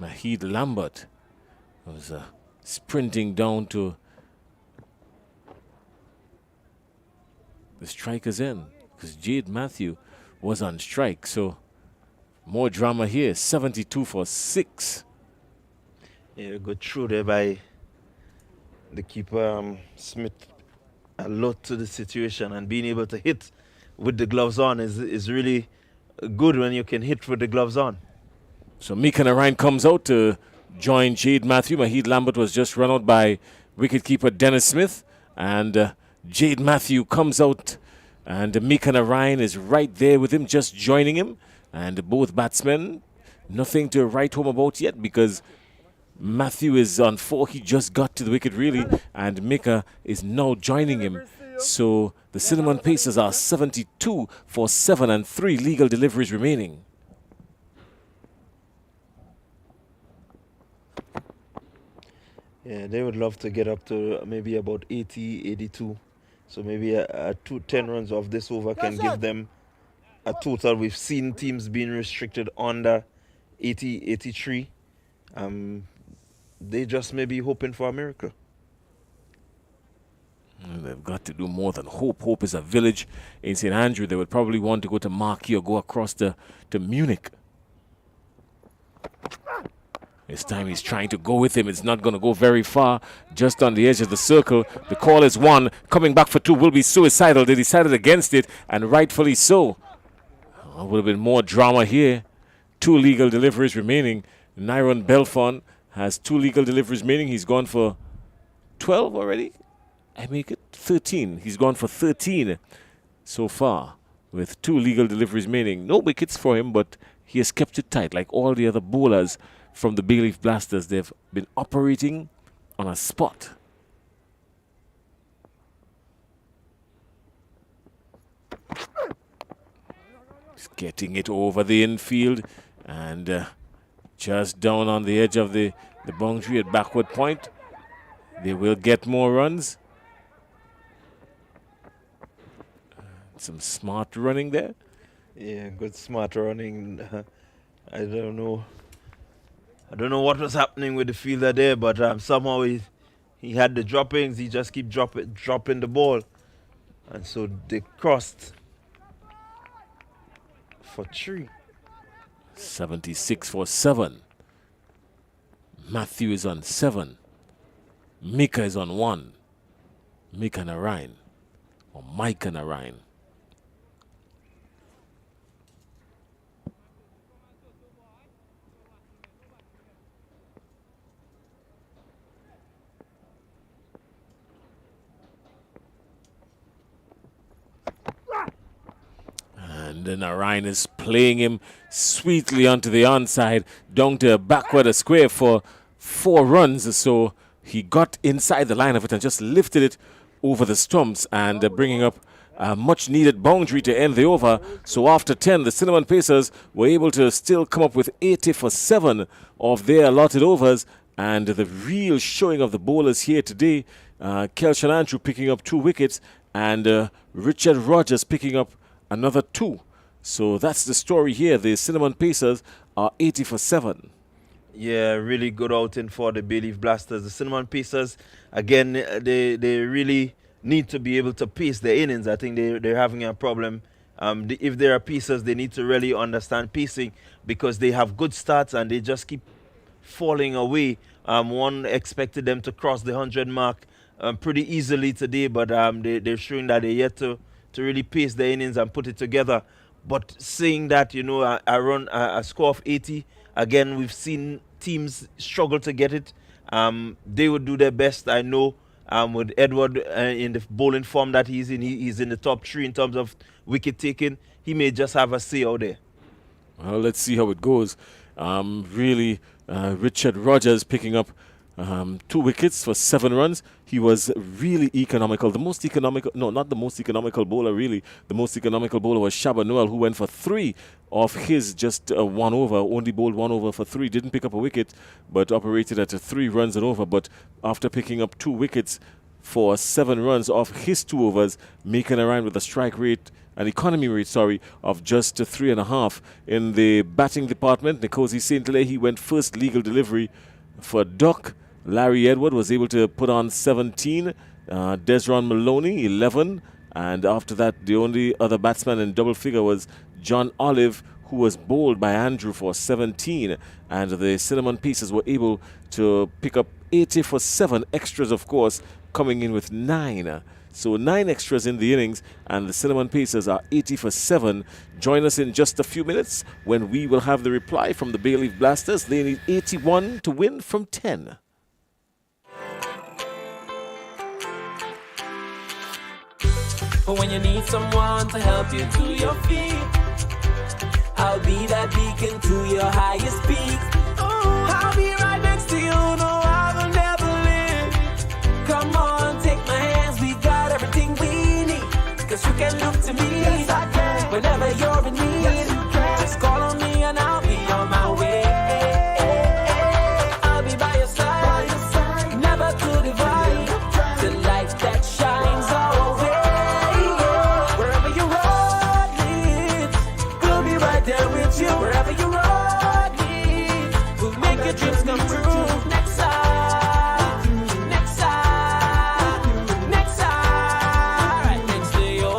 Mahid Lambert was sprinting down to the striker's end because Jade Matthew was on strike. So more drama here. 72 for 6. Yeah, good through there by the keeper, Smith. A lot to the situation, and being able to hit with the gloves on is really good when you can hit with the gloves on. So Mika Narayan comes out to join Jade Matthew. Mahid Lambert was just run out by wicketkeeper Dennis Smith, and Jade Matthew comes out, and Mika Narayan is right there with him, just joining him. And both batsmen, nothing to write home about yet because Matthew is on 4. He just got to the wicket, really, and Mika is now joining him. So the Cinnamon Pacers are 72 for 7 and 3 legal deliveries remaining. Yeah, they would love to get up to maybe about 80, 82. So maybe 10 runs off this over can give them a total. We've seen teams being restricted under 80, 83. They just may be hoping for a miracle. They've got to do more than hope. Hope is a village in St. Andrew. They would probably want to go to Marquis or go across to Munich. This time he's trying to go with him. It's not going to go very far. Just on the edge of the circle. The call is 1. Coming back for 2 will be suicidal. They decided against it, and rightfully so. Would have been more drama here. 2 legal deliveries remaining. Nyron Belfon has 2 legal deliveries remaining. He's gone for 12 already. I make it 13. He's gone for 13 so far with 2 legal deliveries remaining. No wickets for him, but he has kept it tight. Like all the other bowlers from the Bay Leaf Blasters, they've been operating on a spot. He's getting it over the infield and just down on the edge of the boundary at backward point. They will get more runs. Some smart running there. Yeah, good smart running. I don't know what was happening with the fielder there, but somehow he had the droppings. He just keep dropping the ball, and so they crossed for 3. 76 for 7. Matthew is on 7. Mika is on 1. Mika Narayan or Micah Narayan. And then Narayan is playing him sweetly onto the onside, down to backward a square for 4 runs. So he got inside the line of it and just lifted it over the stumps and bringing up a much needed boundary to end the over. So after 10, the Cinnamon Pacers were able to still come up with 80 for 7 of their allotted overs. And the real showing of the bowlers here today, Kelshan Andrew picking up 2 wickets and Richard Rogers picking up another 2. So that's the story here. The Cinnamon Pacers are 80 for 7. Yeah, really good outing for the Bay Leaf Blasters. The Cinnamon Pacers, again, they really need to be able to pace their innings. I think they're having a problem. If there are pacers, they need to really understand pacing because they have good starts and they just keep falling away. One expected them to cross the 100 mark pretty easily today, but they're showing that they're yet to really pace their innings and put it together. But saying that, I run a score of 80, again, we've seen teams struggle to get it. They would do their best, I know, with Edward in the bowling form that he's in. He's in the top 3 in terms of wicket taking. He may just have a say out there. Well, let's see how it goes. Really, Richard Rogers picking up 2 wickets for 7 runs. He was really economical. The most economical, no, not the most economical bowler, really. The most economical bowler was Shaba Noel, who went for 3 of his, just 1 over, only bowled 1 over for 3. Didn't pick up a wicket, but operated at 3 runs and over. But after picking up 2 wickets for 7 runs off his 2 overs, making a run with a strike rate, an economy rate, sorry, of just 3.5. In the batting department, Nkosi Saint-Lay, he went first legal delivery for Duck. Larry Edward was able to put on 17. Desron Maloney, 11. And after that, the only other batsman in double figure was John Olive, who was bowled by Andrew for 17. And the Cinnamon Pacers were able to pick up 80 for 7. Extras, of course, coming in with 9. So 9 extras in the innings, and the Cinnamon Pacers are 80 for 7. Join us in just a few minutes when we will have the reply from the Bay Leaf Blasters. They need 81 to win from 10. But when you need someone to help you to your feet, I'll be that beacon to your highest peak. I'll be right next to you, no, I will never leave. Come on, take my hands, we got everything we need. Cause you can look to me, yes, I can. Whenever you're in need, yes, you can. Just call on me and I'll be on my way. I'll be by your side, never to divide. The light that shines our way. Wherever you road me, we'll make your dreams come true. Next side, next side, next side, right next to you.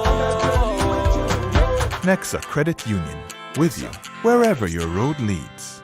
Nexa Credit Union, with you wherever your road leads.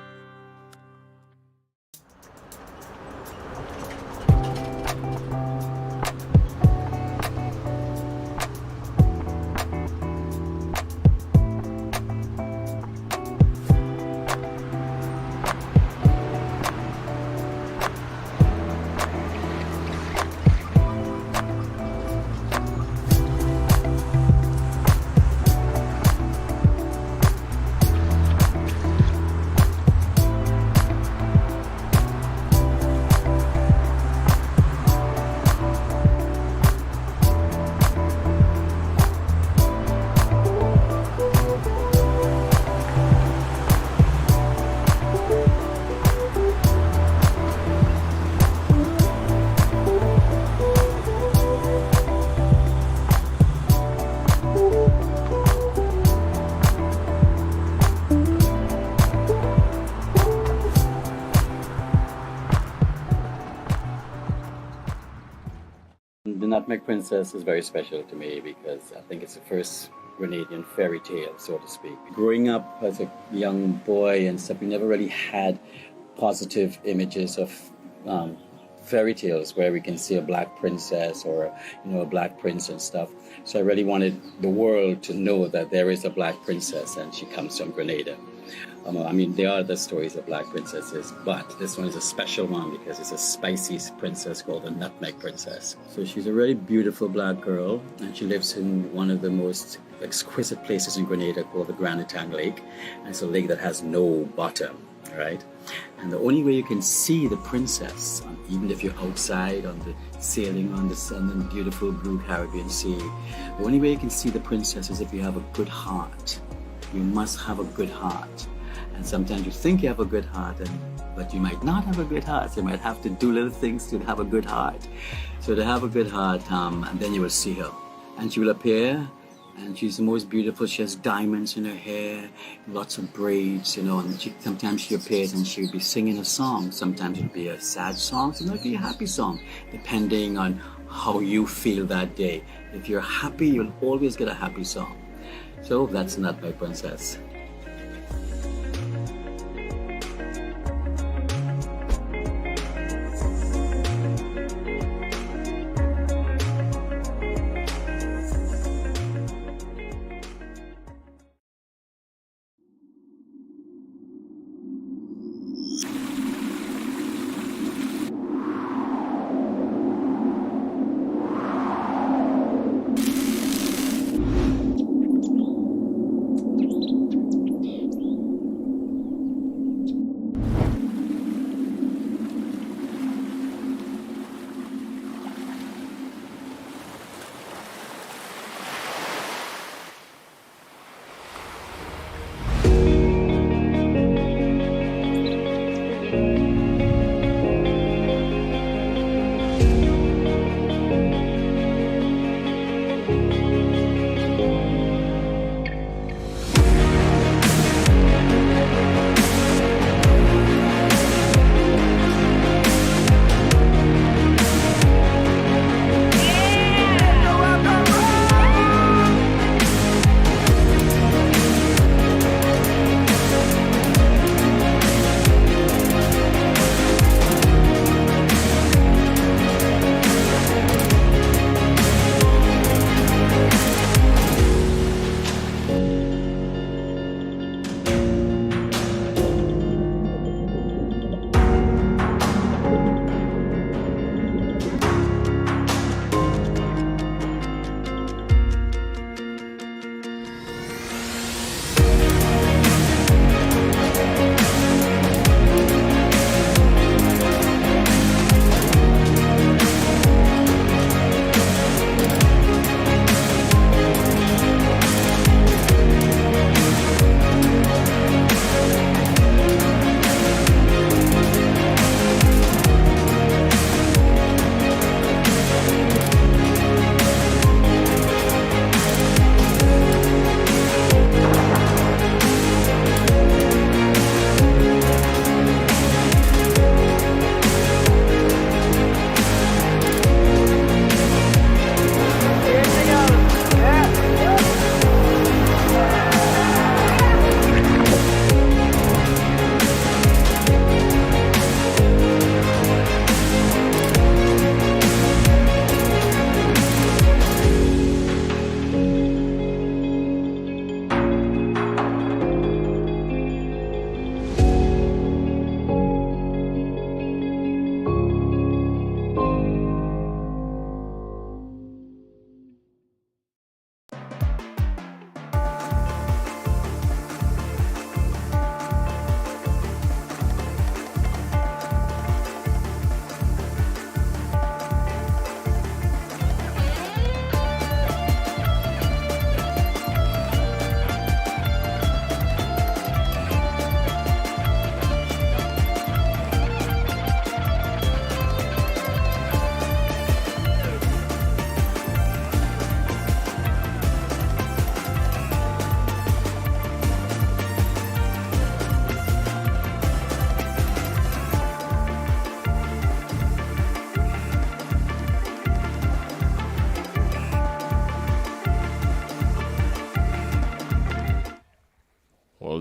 Nutmeg Princess is very special to me because I think it's the first Grenadian fairy tale, so to speak. Growing up as a young boy and stuff, we never really had positive images of fairy tales where we can see a black princess or a black prince and stuff. So I really wanted the world to know that there is a black princess and she comes from Grenada. There are other stories of black princesses, but this one is a special one because it's a spicy princess called the Nutmeg Princess. So she's a really beautiful black girl, and she lives in one of the most exquisite places in Grenada called the Grand Etang Lake. And it's a lake that has no bottom, right? And the only way you can see the princess, even if you're outside on the sailing on the sun and beautiful blue Caribbean Sea, the only way you can see the princess is if you have a good heart. You must have a good heart. And sometimes you think you have a good heart, but you might not have a good heart. So you might have to do little things to have a good heart. So to have a good heart, and then you will see her. And she will appear, and she's the most beautiful. She has diamonds in her hair, lots of braids, and sometimes she appears and she'll be singing a song. Sometimes it'll be a sad song, sometimes it'll be a happy song, depending on how you feel that day. If you're happy, you'll always get a happy song. So that's Nutmeg Princess.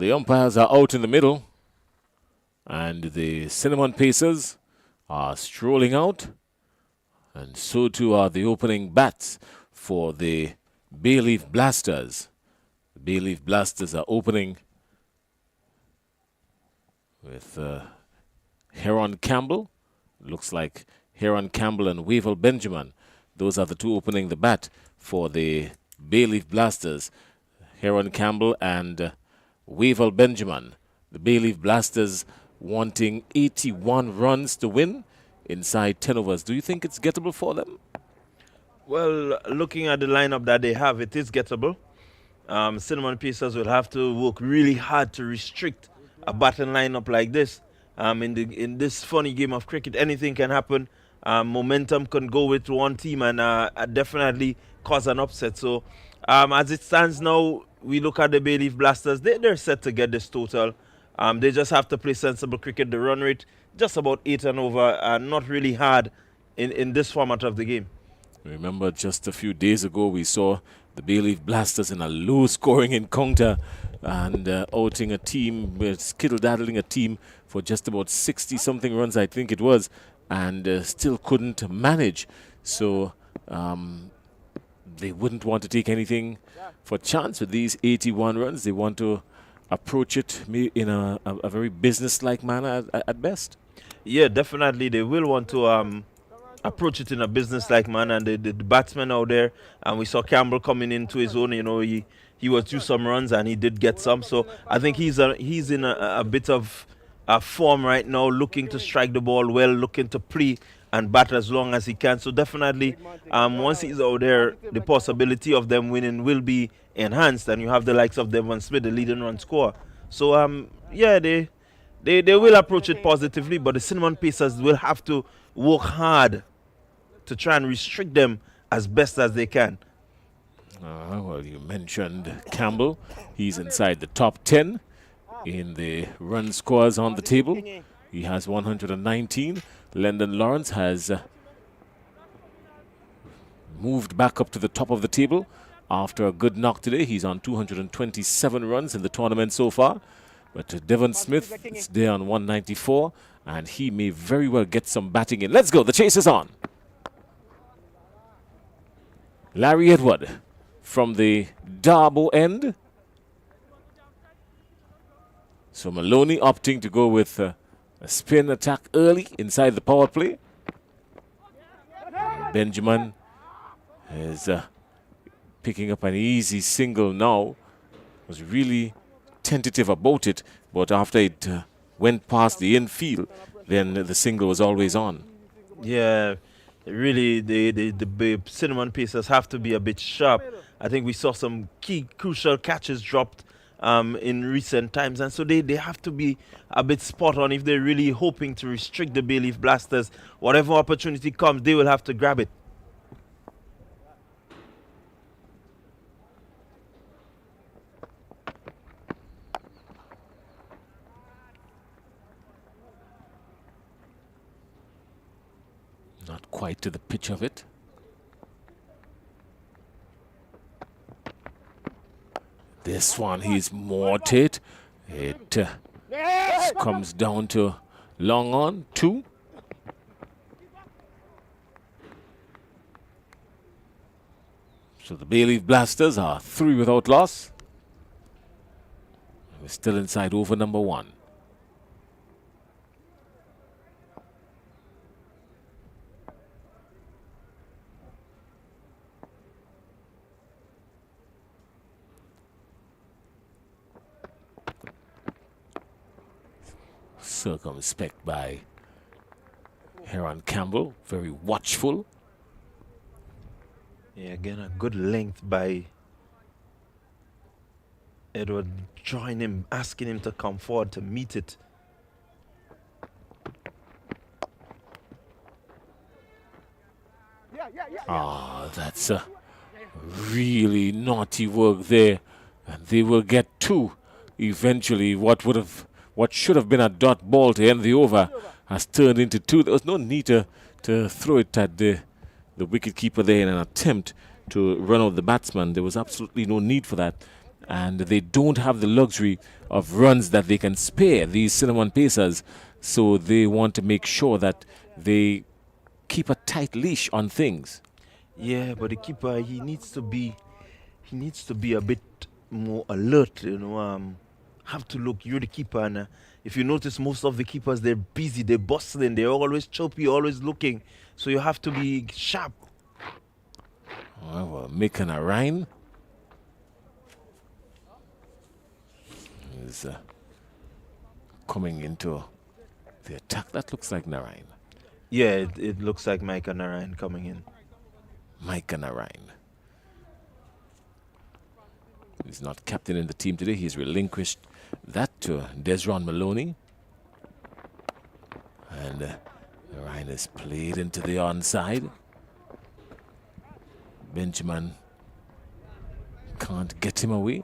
the umpires are out in the middle, and the Cinnamon Pacers are strolling out, and so too are the opening bats for the Bayleaf Blasters. The Bayleaf Blasters are opening with Heron Campbell. Looks like Heron Campbell and Wavell Benjamin. Those are the two opening the bat for the Bayleaf Blasters. Heron Campbell and Wavell Benjamin. The Bayleaf Blasters wanting 81 runs to win inside 10 overs. Do you think it's gettable for them? Well, looking at the lineup that they have, it is gettable. Cinnamon Pacers will have to work really hard to restrict a batting lineup like this. In this funny game of cricket, anything can happen. Momentum can go with one team and definitely cause an upset. So, as it stands now, we look at the Bayleaf Blasters. They're set to get this total. They just have to play sensible cricket. The run rate just about 8 and over, not really hard in this format of the game. Remember, just a few days ago, we saw the Bayleaf Blasters in a low-scoring encounter and outing a team, skittle-daddling a team for just about 60-something runs, I think it was, and still couldn't manage. So they wouldn't want to take anything for chance with these 81 runs. They want to approach it in a very business-like manner at best. Yeah, definitely. They will want to approach it in a business-like manner. And the batsman out there, and we saw Campbell coming into his own. You know, he was due some runs and he did get some. So I think he's in a bit of form right now, looking to strike the ball well, looking to play and bat as long as he can. So definitely, once he's out there, the possibility of them winning will be enhanced, and you have the likes of Devon Smith, the leading run scorer. So yeah, they will approach it positively, but the Cinnamon Pacers will have to work hard to try and restrict them as best as they can. Well, you mentioned Campbell. He's inside the top 10 in the run scores on the table. He has 119. Lyndon Lawrence has moved back up to the top of the table after a good knock today. He's on 227 runs in the tournament so far. But Devon Smith is there on 194, and he may very well get some batting in. Let's go. The chase is on. Larry Edward from the Darbo end. So Maloney opting to go with a spin attack early inside the power play. Benjamin is picking up an easy single now. Was really tentative about it, but after it went past the infield, then the single was always on. Yeah, really, the Cinnamon Pacers have to be a bit sharp. I think we saw some key crucial catches dropped in recent times, and so they have to be a bit spot on if they're really hoping to restrict the Bayleaf Blasters. Whatever opportunity comes, they will have to grab it. Not quite to the pitch of it. This one, he's moored it. It comes down to long on, 2. So the Bayleaf Blasters are 3 without loss. We're still inside over number 1. Circumspect by Heron Campbell, very watchful. Yeah, again, a good length by Edward, drawing him, asking him to come forward to meet it. That's really naughty work there, and they will get 2 eventually. What should have been a dot ball to end the over has turned into 2. There was no need to throw it at the wicketkeeper there in an attempt to run out the batsman. There was absolutely no need for that. and they don't have the luxury of runs that they can spare, these Cinnamon Pacers. So they want to make sure that they keep a tight leash on things. Yeah, but the keeper, he needs to be a bit more alert. Have to look. You're the keeper, and if you notice, most of the keepers, they're busy, they're bustling, they're always choppy, always looking. So you have to be sharp. Well, making a rhyme is coming into the attack. That looks like Narayan. Yeah, it looks like Mike and Narayan coming in. Mike and Narayan. He's not captain in the team today. He's relinquished that to Desron Maloney. And Narayan is played into the onside. Benjamin can't get him away.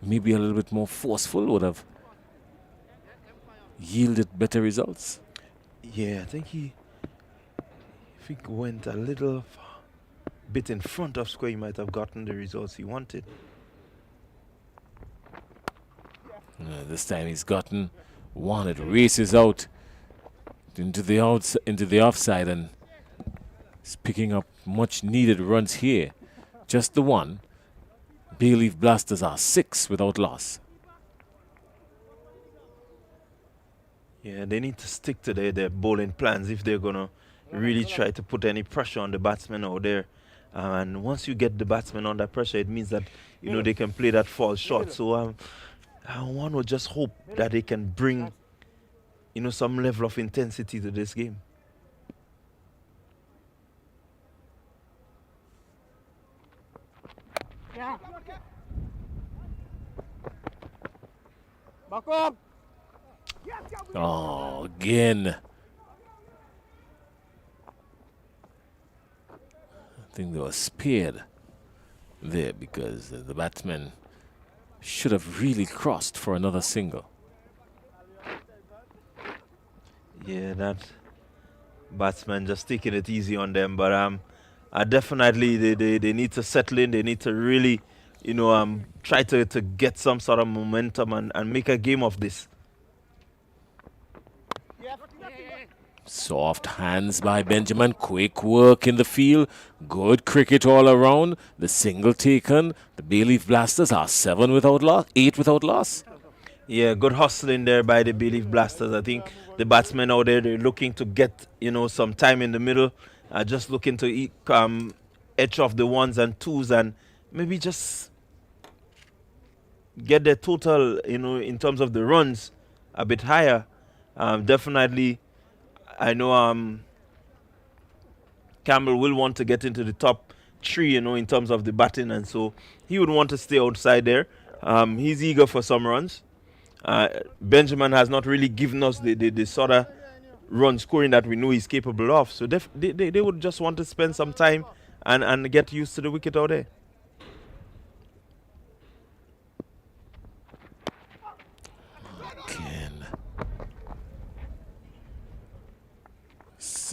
Maybe a little bit more forceful would have yielded better results. Yeah, I think he went a little bit in front of square, he might have gotten the results he wanted. This time he's gotten one. It races out into the offside, and he's picking up much needed runs here. Just the one. Bayleaf Blasters are 6 without loss. Yeah, they need to stick to their bowling plans if they're going to really try to put any pressure on the batsmen out there. And once you get the batsmen under pressure, it means that, they can play that false shot. So one would just hope that they can bring, some level of intensity to this game. Yeah. Back up. Oh, again. I think they were spared there because the batsman should have really crossed for another single. Yeah, that batsman just taking it easy on them. But definitely they need to settle in. They need to really, try to get some sort of momentum and make a game of this. Soft hands by Benjamin. Quick work in the field. Good cricket all around. The single taken. The Bayleaf Blasters are 8 without loss. Yeah, good hustling there by the Bayleaf Blasters. I think the batsmen out there, they're looking to get, some time in the middle. Just looking to edge off the 1s and 2s and maybe just get their total, in terms of the runs a bit higher. Definitely, I know Campbell will want to get into the top 3, in terms of the batting, and so he would want to stay outside there. He's eager for some runs. Benjamin has not really given us the sort of run scoring that we know he's capable of. So they would just want to spend some time and get used to the wicket out there.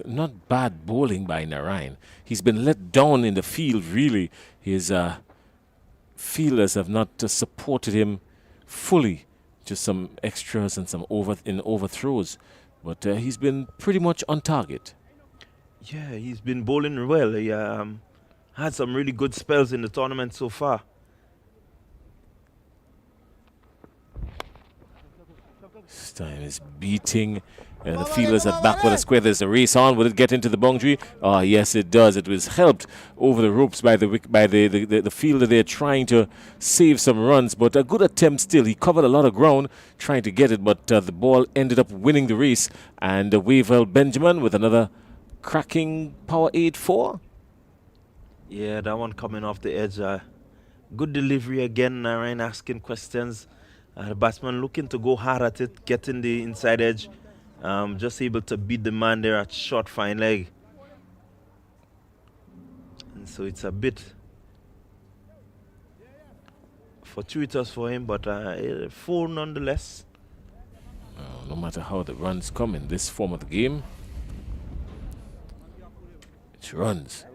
Not bad bowling by Narayan. He's been let down in the field, really. His fielders have not supported him fully. Just some extras and some overthrows. But he's been pretty much on target. Yeah, he's been bowling well. He had some really good spells in the tournament so far. This time is beating the fielders at backward square. There's a race on. Will it get into the boundary? Oh, yes, it does. It was helped over the ropes by the fielder there trying to save some runs, but a good attempt still. He covered a lot of ground trying to get it, but the ball ended up winning the race. And Wavell Benjamin with another cracking power 8-4. Yeah, that one coming off the edge. Good delivery again. Narayan asking questions. The batsman looking to go hard at it, getting the inside edge. Just able to beat the man there at short fine leg. And so it's a bit fortuitous for him, but 4 nonetheless. No matter how the runs come in this form of the game, it's runs.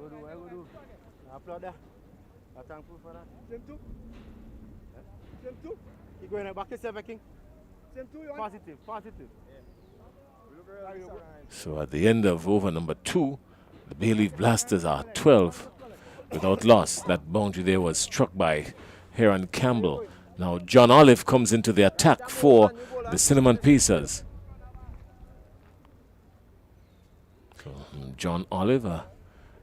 Same two. You going back yourself, King. Same two. Positive. So at the end of over number 2, the Bay Leaf Blasters are 12 without loss. That boundary there was struck by Heron Campbell. Now John Olive comes into the attack for the Cinnamon Pacers. So John Olive, a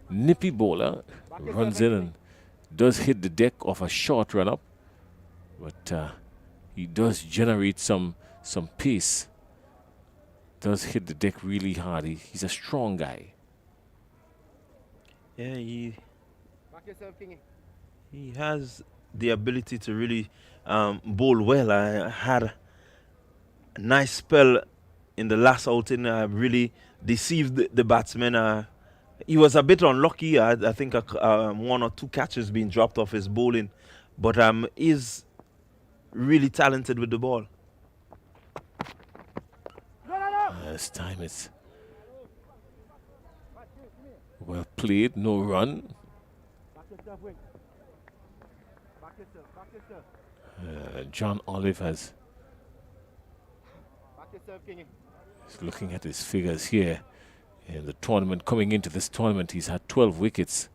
nippy bowler, runs in and does hit the deck off a short run-up, but he does generate some pace. Does hit the deck really hard. He's a strong guy. Yeah, Back yourself, King. he has the ability to really bowl well. I had a nice spell in the last outing. I really deceived the batsman. He was a bit unlucky. I think 1 or 2 catches being dropped off his bowling, but he's really talented with the ball. This time it's well played, no run. Back yourself, Wing. Back yourself. John Olive has Back yourself, King. is looking at his figures here in the tournament. Coming into this tournament, he's had 12 wickets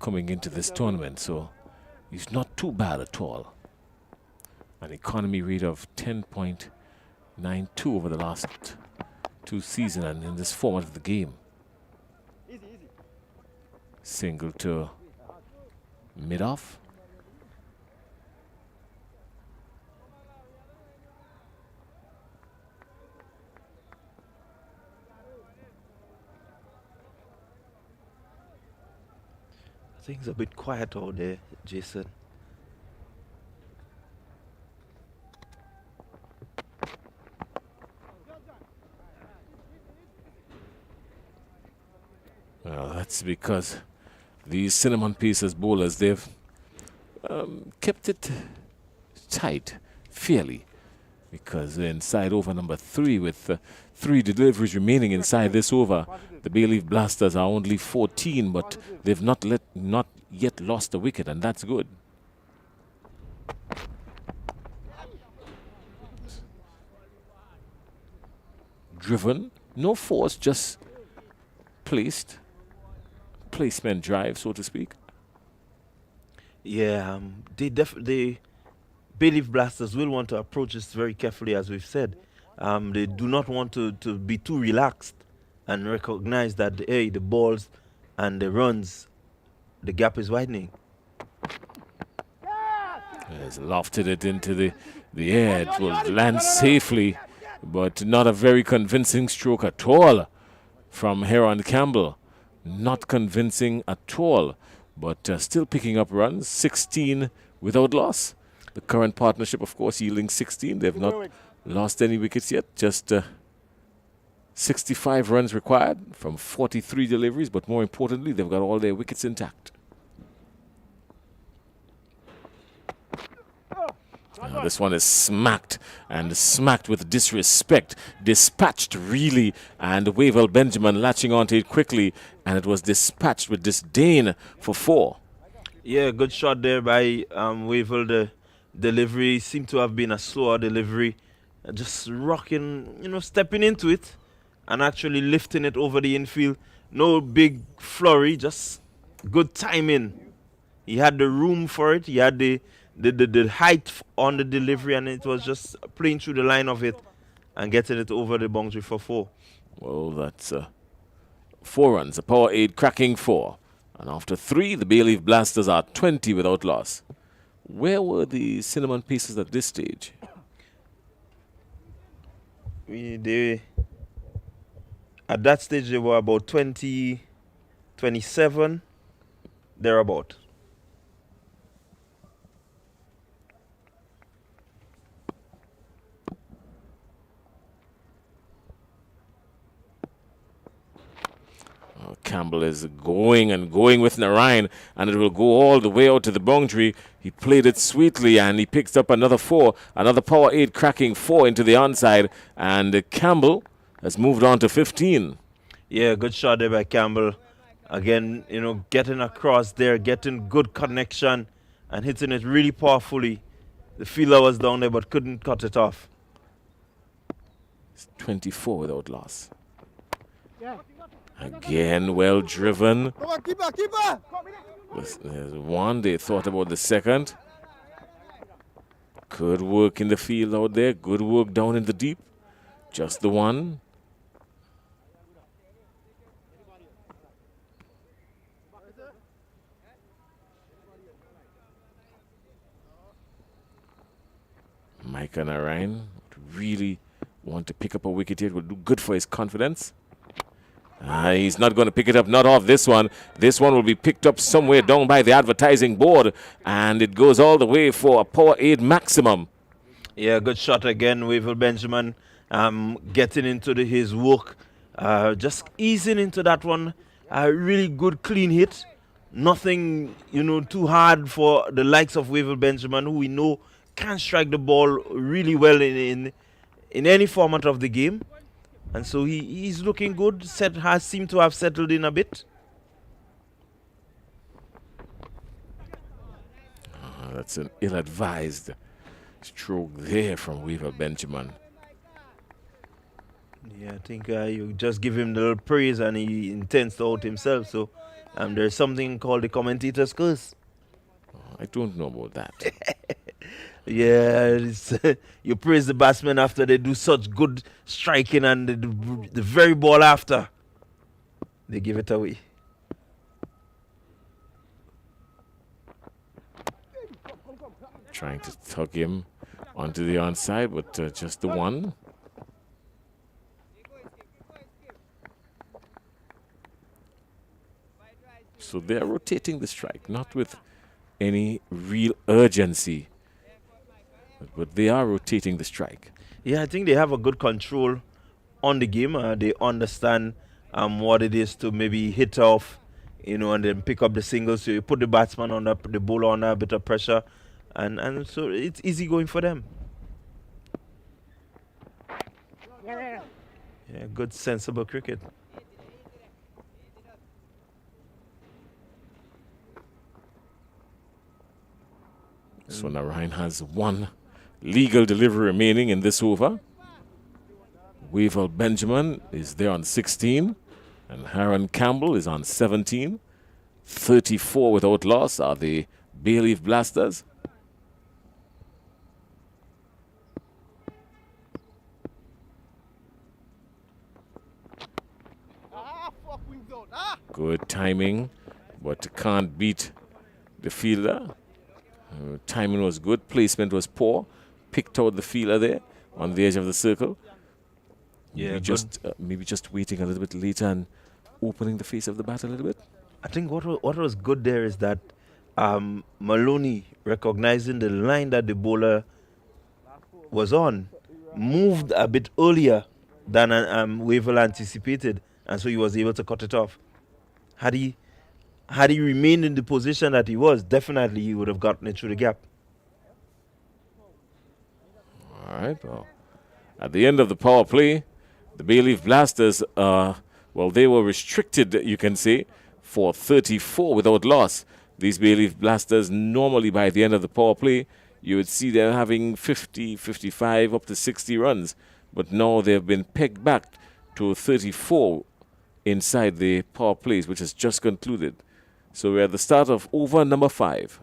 coming into this tournament, so he's not too bad at all. An economy rate of 10.92 over the last 2 seasons and in this format of the game. Easy. Single to mid-off. Things a bit quiet out there, Jason. Well, that's because these Cinnamon Pacers bowlers, they've kept it tight, fairly, because inside over number 3 with 3 deliveries remaining inside this over, the Bay Leaf Blasters are only 14, but they've not yet lost a wicket, and that's good. Driven, no force, just placement drive, so to speak. Yeah, they Bay Leaf Blasters will want to approach this very carefully, as we've said. They do not want to be too relaxed and recognize that the balls and the runs, the gap is widening. Has lofted it into the air. It will land safely, but not a very convincing stroke at all from Heron Campbell. Not convincing at all, but still picking up runs. 16 without loss. The current partnership, of course, yielding 16. They've not lost any wickets yet. Just 65 runs required from 43 deliveries, but more importantly, they've got all their wickets intact. Now this one is smacked, and smacked with disrespect. Dispatched, really, and Wavell Benjamin latching onto it quickly, and it was dispatched with disdain for 4. Yeah, good shot there by Wavell. The delivery seemed to have been a slower delivery. Just rocking, stepping into it and actually lifting it over the infield. No big flurry, just good timing. He had the room for it. He had the height on the delivery, and it was just playing through the line of it and getting it over the boundary for 4. Well, that's 4 runs, a power 8 cracking 4. And after 3, the Bay Leaf Blasters are 20 without loss. Where were the Cinnamon Pacers at this stage? At that stage, they were about 20, 27, thereabout. Campbell is going and going with Narayan, and it will go all the way out to the boundary. He played it sweetly, and he picks up another 4, another power 8 cracking 4 into the onside, and Campbell has moved on to 15. Yeah, good shot there by Campbell. Again, getting across there, getting good connection, and hitting it really powerfully The fielder was down there but couldn't cut it off. It's 24 without loss. Yeah. Again, well driven. Come on, keeper, keeper! There's one. They thought about the second. Good work in the field out there. Good work down in the deep. Just the one. Micah Narayan really want to pick up a wicket here. It will do good for his confidence. He's not going to pick it up, not off this one. This one will be picked up somewhere down by the advertising board, and it goes all the way for a power 8 maximum. Yeah, good shot again. Wavell Benjamin getting into his work, just easing into that one. Really good clean hit. Nothing, too hard for the likes of Wavell Benjamin, who we know can strike the ball really well in any format of the game. And so he's looking good. Has seemed to have settled in a bit. That's an ill-advised stroke there from Wavell Benjamin. Yeah, I think you just give him the little praise and he intends to out himself. So there's something called the commentator's curse. I don't know about that. Yeah, you praise the batsmen after they do such good striking, and the very ball after, they give it away. Trying to tug him onto the onside, but just the one. So they're rotating the strike, not with any real urgency, but they are rotating the strike. Yeah, I think they have a good control on the game. They understand what it is to maybe hit off, and then pick up the singles. So you put the batsman under, the bowler under a bit of pressure, and so it's easy going for them. Yeah, good sensible cricket. So Narayan has one legal delivery remaining in this over. Wavell Benjamin is there on 16, and Haran Campbell is on 17. 34 without loss are the Bayleaf Blasters. Good timing, but can't beat the fielder. Timing was good, placement was poor. Picked out the fielder there on the edge of the circle. Yeah, maybe just waiting a little bit later and opening the face of the bat a little bit. I think what was good there is that Maloney, recognizing the line that the bowler was on, moved a bit earlier than Wavell anticipated, and so he was able to cut it off. Had he remained in the position that he was, definitely he would have gotten it through the gap. All right. Well, at the end of the power play, the Bayleaf Blasters, they were restricted, you can say, for 34 without loss. These Bayleaf Blasters, normally by the end of the power play, you would see them having 50, 55, up to 60 runs. But now they've been pegged back to 34 inside the power plays, which has just concluded. So we're at the start of over number 5.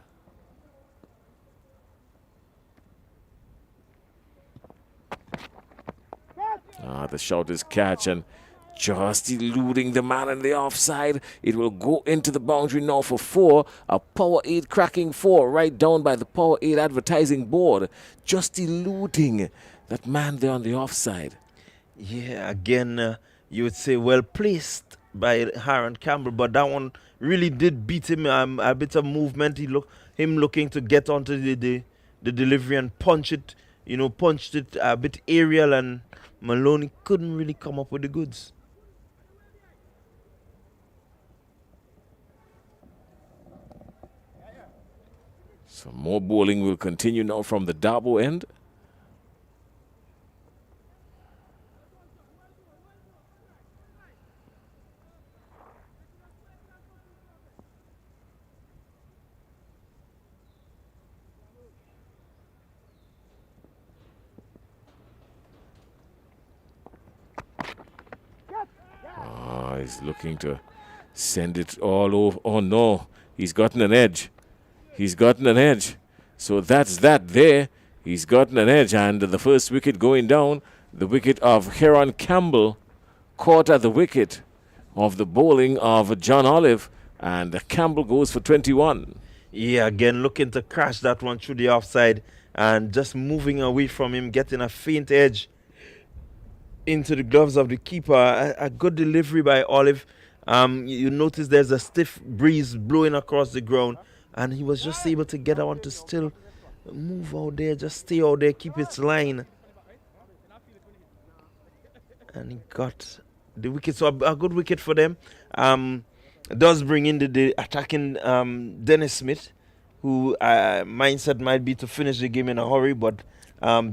The shot is catch and just eluding the man in the offside. It will go into the boundary now for 4. A power 8 cracking 4 right down by the power 8 advertising board. Just eluding that man there on the offside. Yeah, again, you would say well placed by Haran Campbell, but that one really did beat him. A bit of movement. Him looking to get onto the delivery and punched it a bit aerial, and Maloney couldn't really come up with the goods. So more bowling will continue now from the Darbo end. He's looking to send it all over. Oh no, he's gotten an edge. He's gotten an edge. So that's that there. He's gotten an edge, and the first wicket going down, the wicket of Heron Campbell, caught at the wicket of the bowling of John Olive, and Campbell goes for 21. Yeah, again, looking to crash that one through the offside and just moving away from him, getting a faint edge into the gloves of the keeper. A good delivery by Olive. You notice there's a stiff breeze blowing across the ground, and he was just able to get that one to still move out there, just stay out there, keep its line. And he got the wicket, so a good wicket for them. Does bring in the attacking Dennis Smith, who mindset might be to finish the game in a hurry, but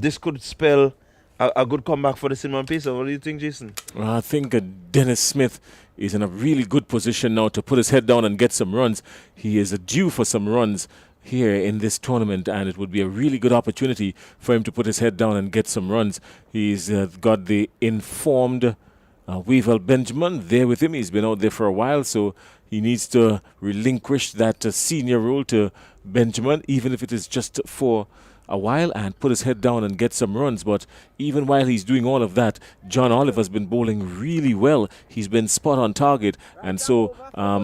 this could spell a good comeback for the Cinnamon Pacers. What do you think, Jason? Well, I think Dennis Smith is in a really good position now to put his head down and get some runs. He is due for some runs here in this tournament, and it would be a really good opportunity for him to put his head down and get some runs. He's got the informed Weevil Benjamin there with him. He's been out there for a while, so he needs to relinquish that senior role to Benjamin, even if it is just for a while, and put his head down and get some runs. But even while he's doing all of that, John Olive has been bowling really well. He's been spot on target, and so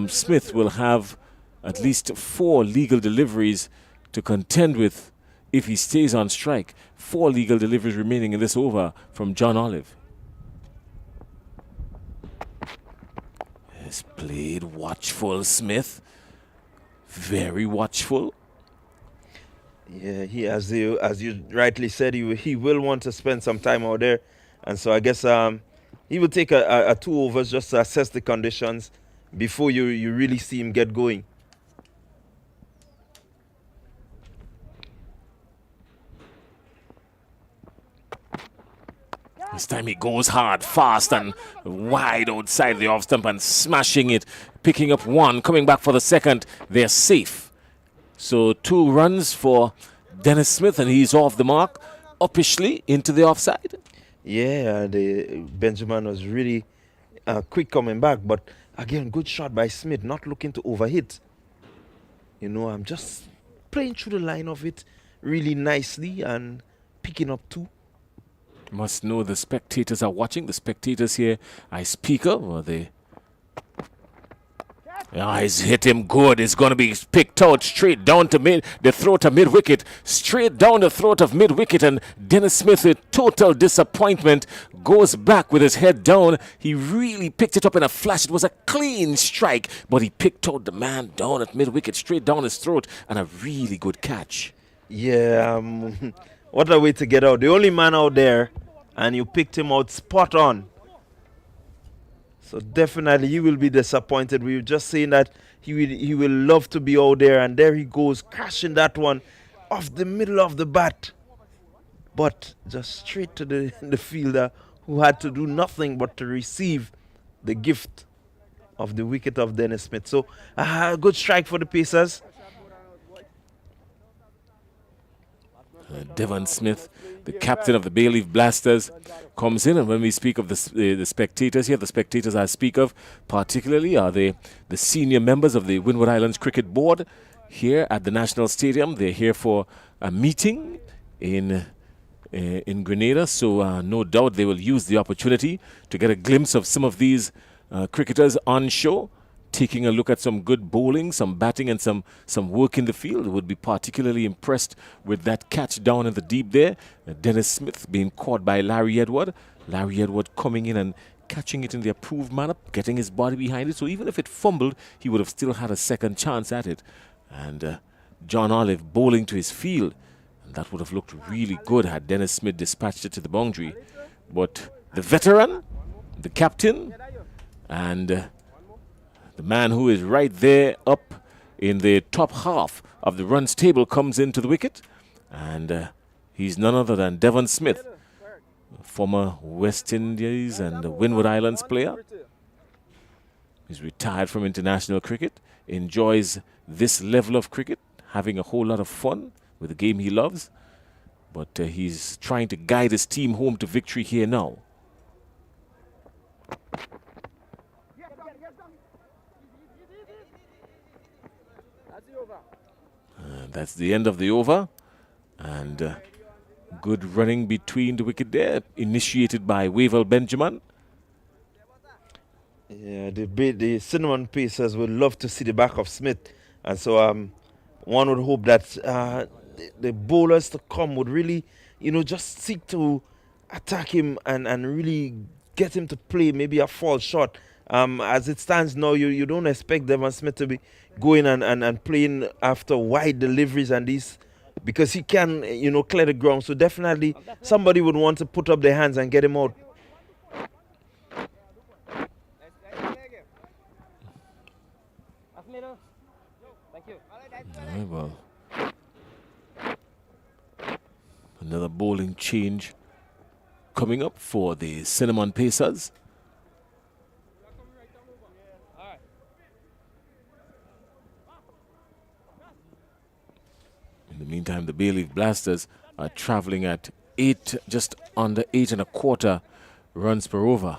Smith will have at least 4 legal deliveries to contend with if he stays on strike. 4 legal deliveries remaining in this over from John Olive. Has played watchful, Smith. Very watchful. Yeah, he as you rightly said, he will want to spend some time out there, and so I guess he will take a 2 overs just to assess the conditions before you really see him get going. This time he goes hard, fast, and wide outside the off stump and smashing it, picking up 1, coming back for the second. They're safe. So 2 runs for Dennis Smith, and he's off the mark, uppishly into the offside. Yeah, the Benjamin was really quick coming back, but again, good shot by Smith, not looking to overhit. You know, I'm just playing through the line of it really nicely and picking up 2. Must know the spectators are watching. The spectators here, I speak of, or they... Yeah, he's hit him good. It's going to be picked out straight down to the throat of mid-wicket. Straight down the throat of mid-wicket, and Dennis Smith, with total disappointment, goes back with his head down. He really picked it up in a flash. It was a clean strike, but he picked out the man down at mid-wicket, straight down his throat, and a really good catch. Yeah, what a way to get out. The only man out there, and you picked him out spot on. So definitely he will be disappointed. We were just saying that he will love to be out there, and there he goes, crashing that one off the middle of the bat. But just straight to the fielder, who had to do nothing but to receive the gift of the wicket of Dennis Smith. So a good strike for the Pacers. Devon Smith, the captain of the Bay Leaf Blasters, comes in, and when we speak of the spectators here, the spectators I speak of particularly are the senior members of the Windward Islands Cricket Board here at the National Stadium. They're here for a meeting in Grenada, so no doubt they will use the opportunity to get a glimpse of some of these cricketers on show, taking a look at some good bowling, some batting, and some work in the field. Would be particularly impressed with that catch down in the deep there. Dennis Smith being caught by Larry Edward. Larry Edward coming in and catching it in the approved manner, getting his body behind it. So even if it fumbled, he would have still had a second chance at it. And John Olive bowling to his field. And that would have looked really good had Dennis Smith dispatched it to the boundary. But the veteran, the captain, and the man who is right there up in the top half of the runs table comes into the wicket, and he's none other than Devon Smith, former West Indies and Windward Islands player. He's retired from international cricket, enjoys this level of cricket, having a whole lot of fun with the game he loves, but he's trying to guide his team home to victory here now. And that's the end of the over. And good running between the wicket there, initiated by Wavell Benjamin. Yeah, the Cinnamon Pacers would love to see the back of Smith. And so one would hope that the bowlers to come would really, just seek to attack him and really get him to play maybe a false shot. As it stands now, you don't expect Devon Smith to be going and playing after wide deliveries and these, because he can, clear the ground. So definitely somebody would want to put up their hands and get him out. Well, another bowling change coming up for the Cinnamon Pacers. In the meantime, the Bay Leaf Blasters are traveling at just under 8.25 runs per over.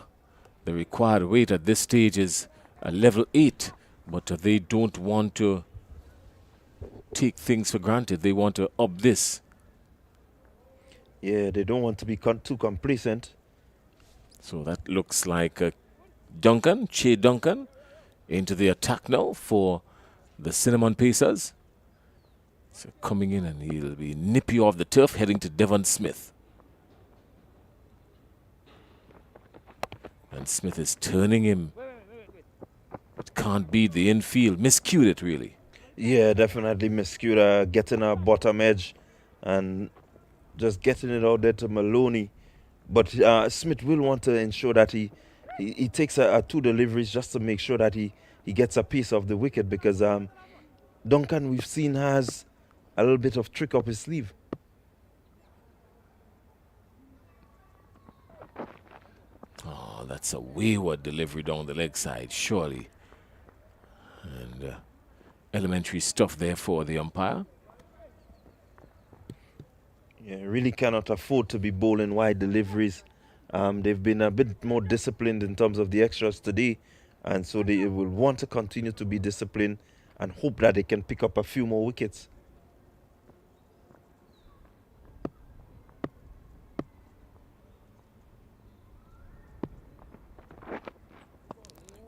The required weight at this stage is a level 8, but they don't want to take things for granted. They want to up this. Yeah, they don't want to be too complacent. So that looks like Che Duncan, into the attack now for the Cinnamon Pacers. So coming in, and he'll be nippy off the turf, heading to Devon Smith. And Smith is turning him. But can't beat the infield. Miscued it, really. Yeah, definitely miscued, getting a bottom edge and just getting it out there to Maloney. But Smith will want to ensure that he takes two deliveries just to make sure that he gets a piece of the wicket, because Duncan, we've seen, has a little bit of trick up his sleeve. Oh, that's a wayward delivery down the leg side, surely. And elementary stuff there for the umpire. Yeah, really cannot afford to be bowling wide deliveries. They've been a bit more disciplined in terms of the extras today, and so they will want to continue to be disciplined and hope that they can pick up a few more wickets.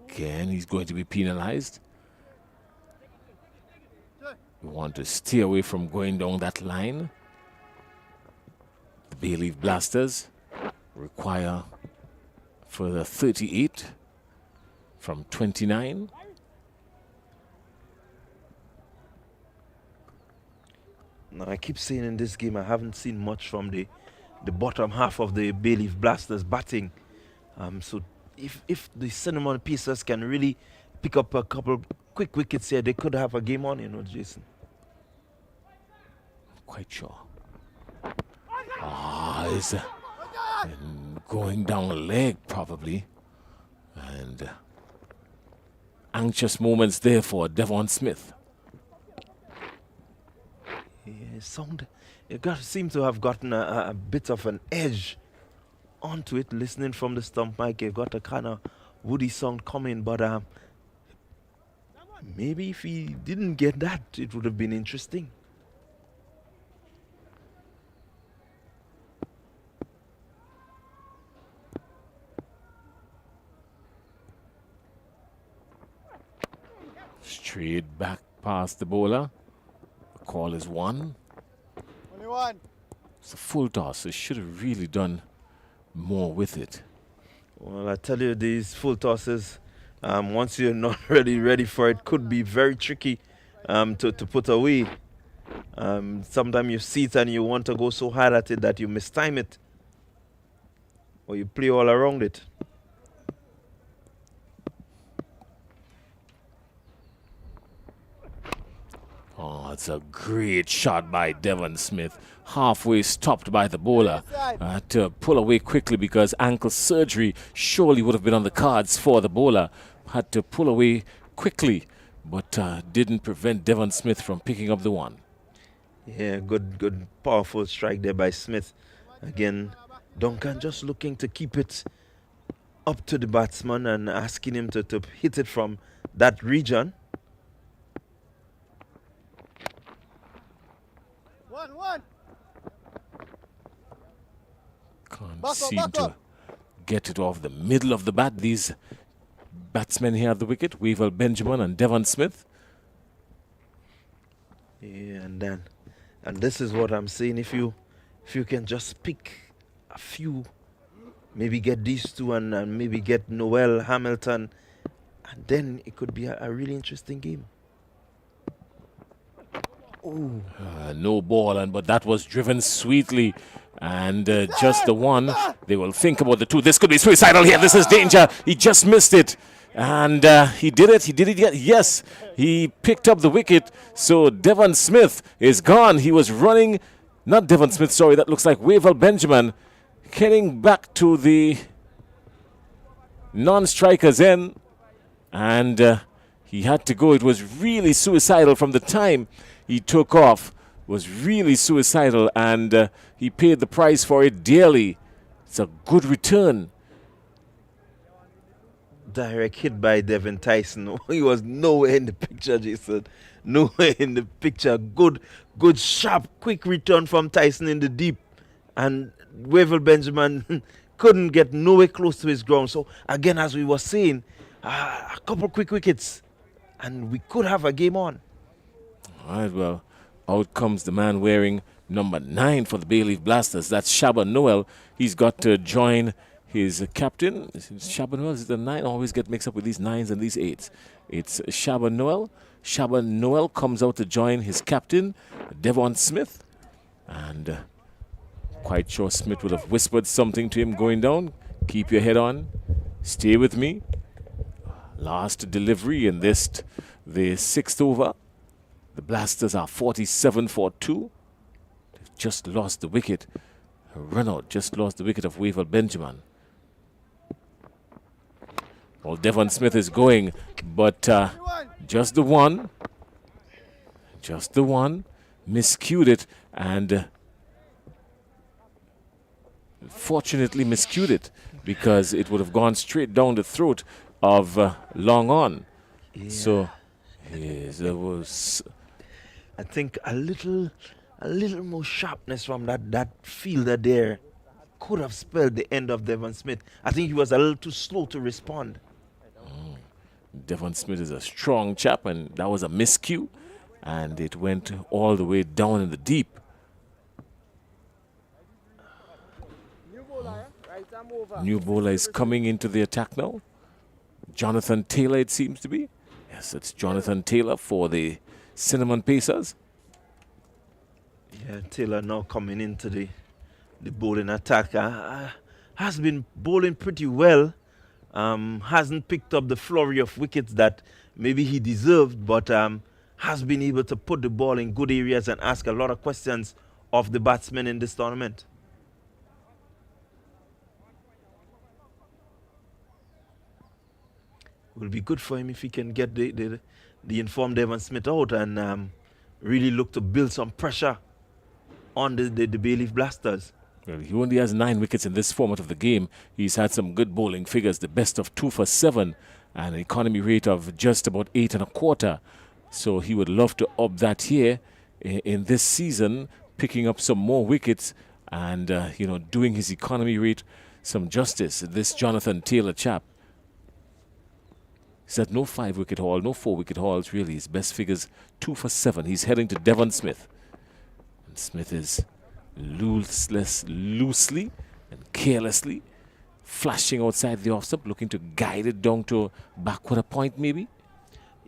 Again, he's going to be penalized. We want to stay away from going down that line. The Bay Leaf Blasters require further 38 from 29. Now, I keep saying in this game I haven't seen much from the bottom half of the Bay Leaf Blasters batting. So if the Cinnamon Pacers can really pick up a couple quick wickets here, they could have a game on, Jason. Quite sure. Is going down a leg, probably. And anxious moments there for Devon Smith. Yeah, it seemed to have gotten a bit of an edge onto it, listening from the stump mic. It got a kind of woody sound coming, but maybe if he didn't get that, it would have been interesting. Straight back past the bowler. The call is 1. Only one. It's a full toss. They should have really done more with it. Well, I tell you, these full tosses, once you're not ready for it, could be very tricky to put away. Sometimes you see it and you want to go so hard at it that you mistime it, or you play all around it. Oh, it's a great shot by Devon Smith. Halfway stopped by the bowler. Had to pull away quickly because ankle surgery surely would have been on the cards for the bowler. Had to pull away quickly, but didn't prevent Devon Smith from picking up the one. Yeah, good, powerful strike there by Smith. Again, Duncan just looking to keep it up to the batsman and asking him to hit it from that region. One. Can't Back up, seem back to up. get it off the middle of the bat. These batsmen here at the wicket, Weaver Benjamin and Devon Smith. Yeah, and this is what I'm saying. If you can just pick a few, maybe get these two and maybe get Noel Hamilton, and then it could be a really interesting game. Oh, No ball, but that was driven sweetly. And just the one. They will think about the two. This could be suicidal here. This is danger. He just missed it. And he did it. He did it yet. Yes, he picked up the wicket. So Devon Smith is gone. He was running. Not Devon Smith, sorry. That looks like Weaver Benjamin. Heading back to the non-striker's end. And he had to go. It was really suicidal from the time he took off. Was really suicidal, and he paid the price for it dearly. It's a good return. direct hit by Devin Tyson. He was nowhere in the picture, Jason. Nowhere in the picture. Good, sharp, quick return from Tyson in the deep. And Weaver Benjamin couldn't get nowhere close to his ground. So, again, as we were saying, a couple quick wickets, and we could have a game on. All right, well, out comes the man wearing number 9 for the Bayleaf Blasters. That's Shaba Noel. He's got to join his captain. Shaba Noel is the 9. I always get mixed up with these 9s and these 8s. It's Shaba Noel. Shaba Noel comes out to join his captain, Devon Smith. And quite sure Smith would have whispered something to him going down. Keep your head on. Stay with me. Last delivery in this, the 6th over. The Blasters are 47 for 2. They've just lost the wicket. Renaud just lost the wicket of Weaver Benjamin. Well, Devon Smith is going, but just the one. Miscued it, and fortunately miscued it, because it would have gone straight down the throat of Long On. Yeah. So, yes, there was... I think a little more sharpness from that fielder there could have spelled the end of Devon Smith. I think he was a little too slow to respond. Devon Smith is a strong chap, and that was a miscue, and it went all the way down in the deep. New bowler is coming into the attack now. Jonathan Taylor, it seems to be. Yes, it's Jonathan Taylor for the Cinnamon Pacers. Yeah, Taylor now coming into the bowling attack. Has been bowling pretty well. Hasn't picked up the flurry of wickets that maybe he deserved, but has been able to put the ball in good areas and ask a lot of questions of the batsmen in this tournament. Will be good for him if he can get the informed Devon Smith out and really look to build some pressure on the Bayleaf Blasters. Well, he only has 9 wickets in this format of the game. He's had some good bowling figures, the best of 2 for 7, and an economy rate of just about 8 1/4. So he would love to up that here in this season, picking up some more wickets and doing his economy rate some justice. This Jonathan Taylor chap. He's had no 5-wicket haul, no 4-wicket hauls, really. His best figures 2 for 7. He's heading to Devon Smith. And Smith is loosely and carelessly flashing outside the off stump, looking to guide it down to backward a point, maybe.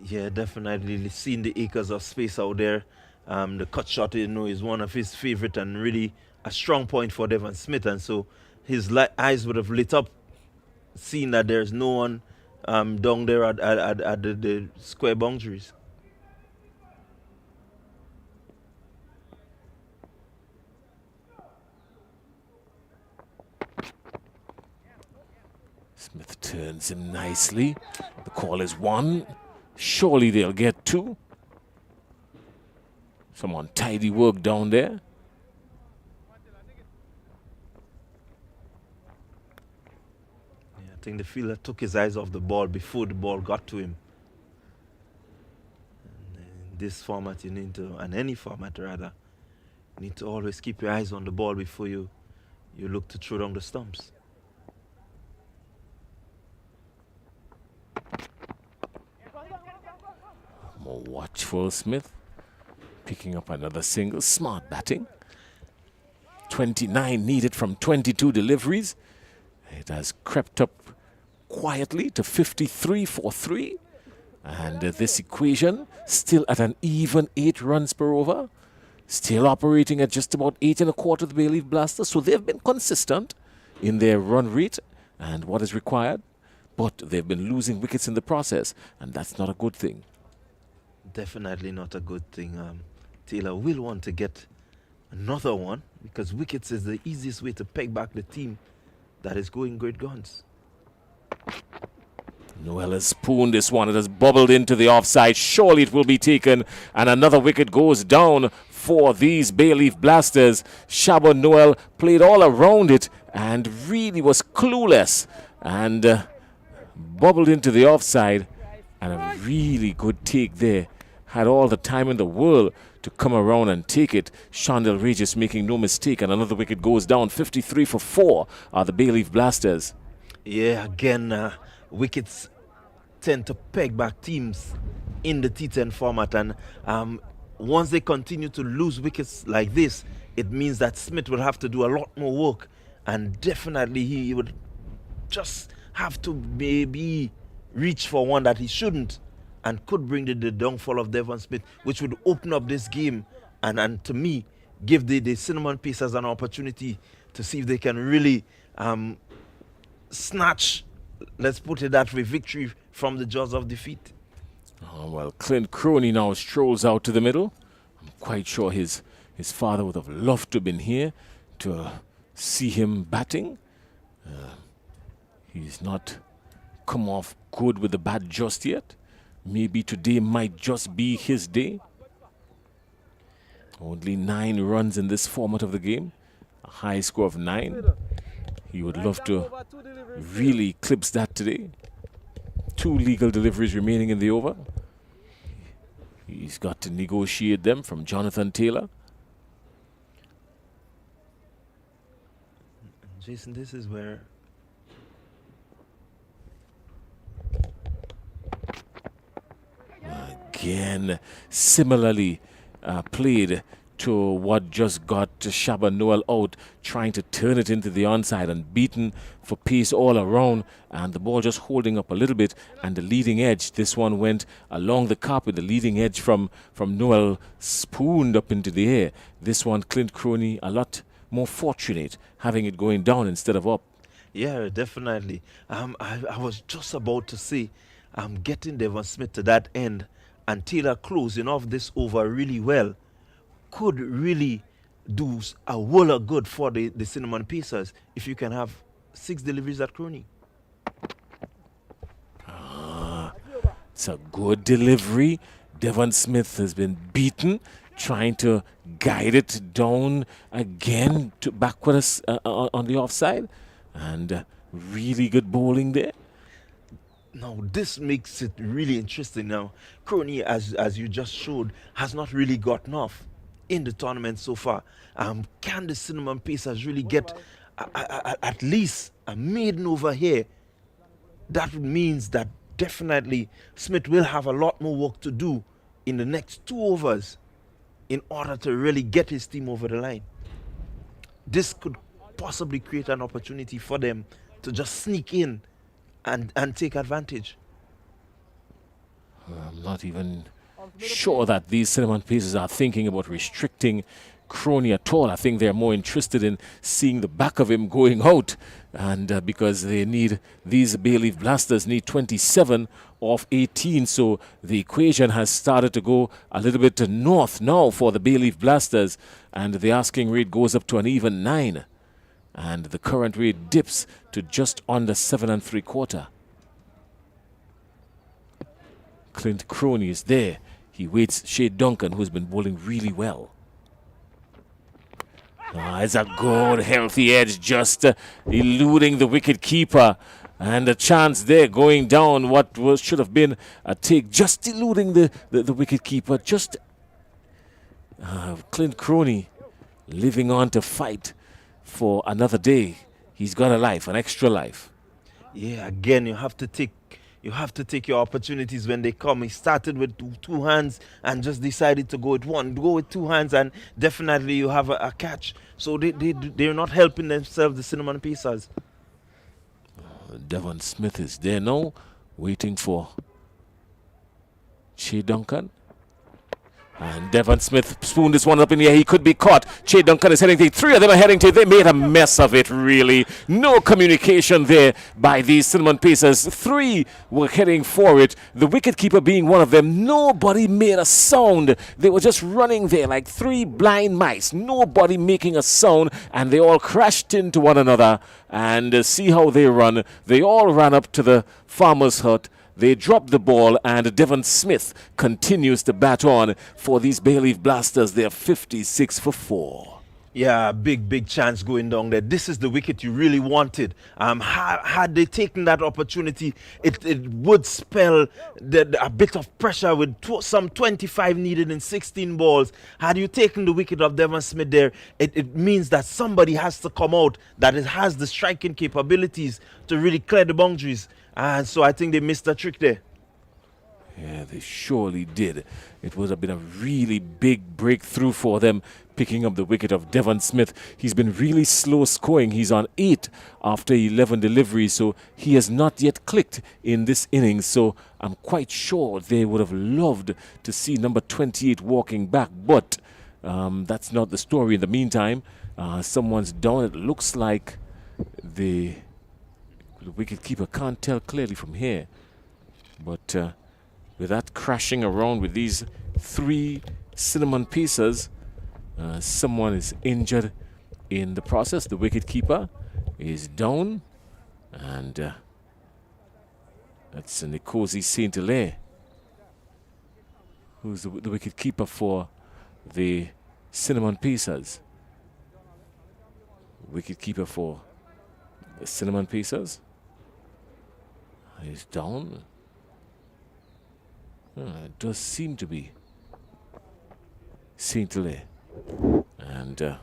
Yeah, definitely. Seeing the acres of space out there. The cut shot, is one of his favorite and really a strong point for Devon Smith. And so his eyes would have lit up seeing that there's no one down there at the square boundaries. Smith turns him nicely. The call is 1. Surely they'll get 2. Some untidy work down there. I think the fielder took his eyes off the ball before the ball got to him. And in this format, you need to, and any format rather, Need to always keep your eyes on the ball before you look to throw down the stumps. More watchful Smith. Picking up another single. Smart batting. 29 needed from 22 deliveries. It has crept up quietly to 53 for 3. And this equation still at an even 8 runs per over. Still operating at just about 8 1/4 the Bay Leaf Blasters. So they've been consistent in their run rate and what is required. But they've been losing wickets in the process. And that's not a good thing. Definitely not a good thing. Taylor will want to get another one because wickets is the easiest way to peg back the team that is going great guns. Noel has spooned this one. It has bubbled into the offside. Surely it will be taken. And another wicket goes down for these Bay Leaf Blasters. Shaba Noel played all around it and really was clueless. And bubbled into the offside. And a really good take there. Had all the time in the world to come around and take it. Chandel Regis making no mistake. And another wicket goes down. 53 for 4 are the Bay Leaf Blasters. Yeah, again, wickets tend to peg back teams in the T10 format, and once they continue to lose wickets like this, it means that Smith will have to do a lot more work, and definitely he would just have to maybe reach for one that he shouldn't and could bring the downfall of Devon Smith, which would open up this game and to me give the Cinnamon Pacers an opportunity to see if they can really snatch, let's put it that way, victory from the jaws of defeat. Oh, well, Clint Croney now strolls out to the middle. I'm quite sure his father would have loved to have been here to see him batting. He's not come off good with the bat just yet. Maybe today might just be his day. Only 9 runs in this format of the game. A high score of 9. He would love to really clips that today. 2 legal deliveries remaining in the over. He's got to negotiate them from Jonathan Taylor. Jason, this is where again similarly played to what just got Shaba Noel out, trying to turn it into the onside and beaten for pace all around, and the ball just holding up a little bit, and the leading edge, this one went along the carpet, the leading edge from Noel spooned up into the air. This one, Clint Croney, a lot more fortunate, having it going down instead of up. Yeah, definitely. I was just about to say, getting Devon Smith to that end and Taylor closing off this over really well could really do a world of good for the Cinnamon Pacers if you can have 6 deliveries at Croney. It's a good delivery. Devon Smith has been beaten, trying to guide it down again to backwards on the offside, and really good bowling there. Now, this makes it really interesting. Now, Croney, as you just showed, has not really gotten off in the tournament so far. Can the Cinnamon Pacers really get at least a maiden over here? That means that definitely Smith will have a lot more work to do in the next 2 overs in order to really get his team over the line. This could possibly create an opportunity for them to just sneak in and take advantage. I'm not even sure that these Cinnamon Pacers are thinking about restricting Croney at all. I think they're more interested in seeing the back of him going out, and because they need, these Bay Leaf Blasters need 27 off 18, so the equation has started to go a little bit to north now for the Bay Leaf Blasters, and the asking rate goes up to an even 9, and the current rate dips to just under 7 3/4. Clint Croney is there. He waits Shea Duncan, who's been bowling really well. It's a good, healthy edge, just eluding the wicket keeper. And a chance there going down what should have been a take, just eluding the wicket keeper. Just Clint Croney living on to fight for another day. He's got a life, an extra life. Yeah, again, you have to take your opportunities when they come. He started with two hands and just decided to go with one. Go with two hands and definitely you have a catch. So they're not helping themselves, the Cinnamon Pacers. Devon Smith is there now, waiting for Che Duncan. And Devon Smith spooned this one up in the air. He could be caught. Che Duncan is heading to it. Three of them are heading to it. They made a mess of it, really. No communication there by these Cinnamon Pacers. Three were heading for it. The wicketkeeper being one of them. Nobody made a sound. They were just running there like three blind mice. Nobody making a sound. And they all crashed into one another. And see how they run. They all ran up to the farmer's hut. They dropped the ball, and Devon Smith continues to bat on for these Bay Leaf Blasters. They're 56 for 4. Yeah, big chance going down there. This is the wicket you really wanted. Had they taken that opportunity, it would spell a bit of pressure with some 25 needed in 16 balls. Had you taken the wicket of Devon Smith there, it means that somebody has to come out that has the striking capabilities to really clear the boundaries. And so I think they missed a trick there. Yeah, they surely did. It would have been a really big breakthrough for them, picking up the wicket of Devon Smith. He's been really slow scoring. He's on 8 after 11 deliveries, so he has not yet clicked in this innings. So I'm quite sure they would have loved to see number 28 walking back, but that's not the story. In the meantime, someone's down. It looks like the wicketkeeper can't tell clearly from here, but with that crashing around with these three Cinnamon Pacers, someone is injured in the process. The wicketkeeper is down, and that's Nkosi Saint Hilaire, who's the wicketkeeper for the Cinnamon Pacers. Wicketkeeper for the Cinnamon Pacers is down. It does seem to be Saint Hilaire. And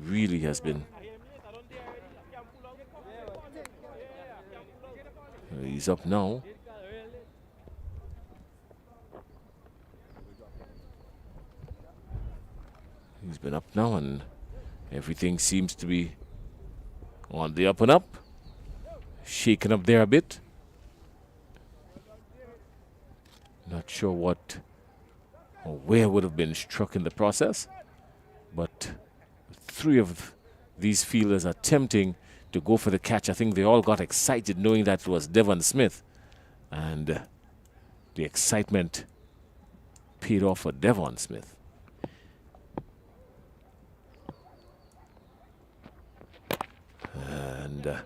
really has been. He's up now. He's been up now, and everything seems to be on the up and up. Shaken up there a bit. Not sure what or where would have been struck in the process, but three of these fielders are attempting to go for the catch. I think they all got excited knowing that it was Devon Smith, and the excitement paid off for Devon Smith. And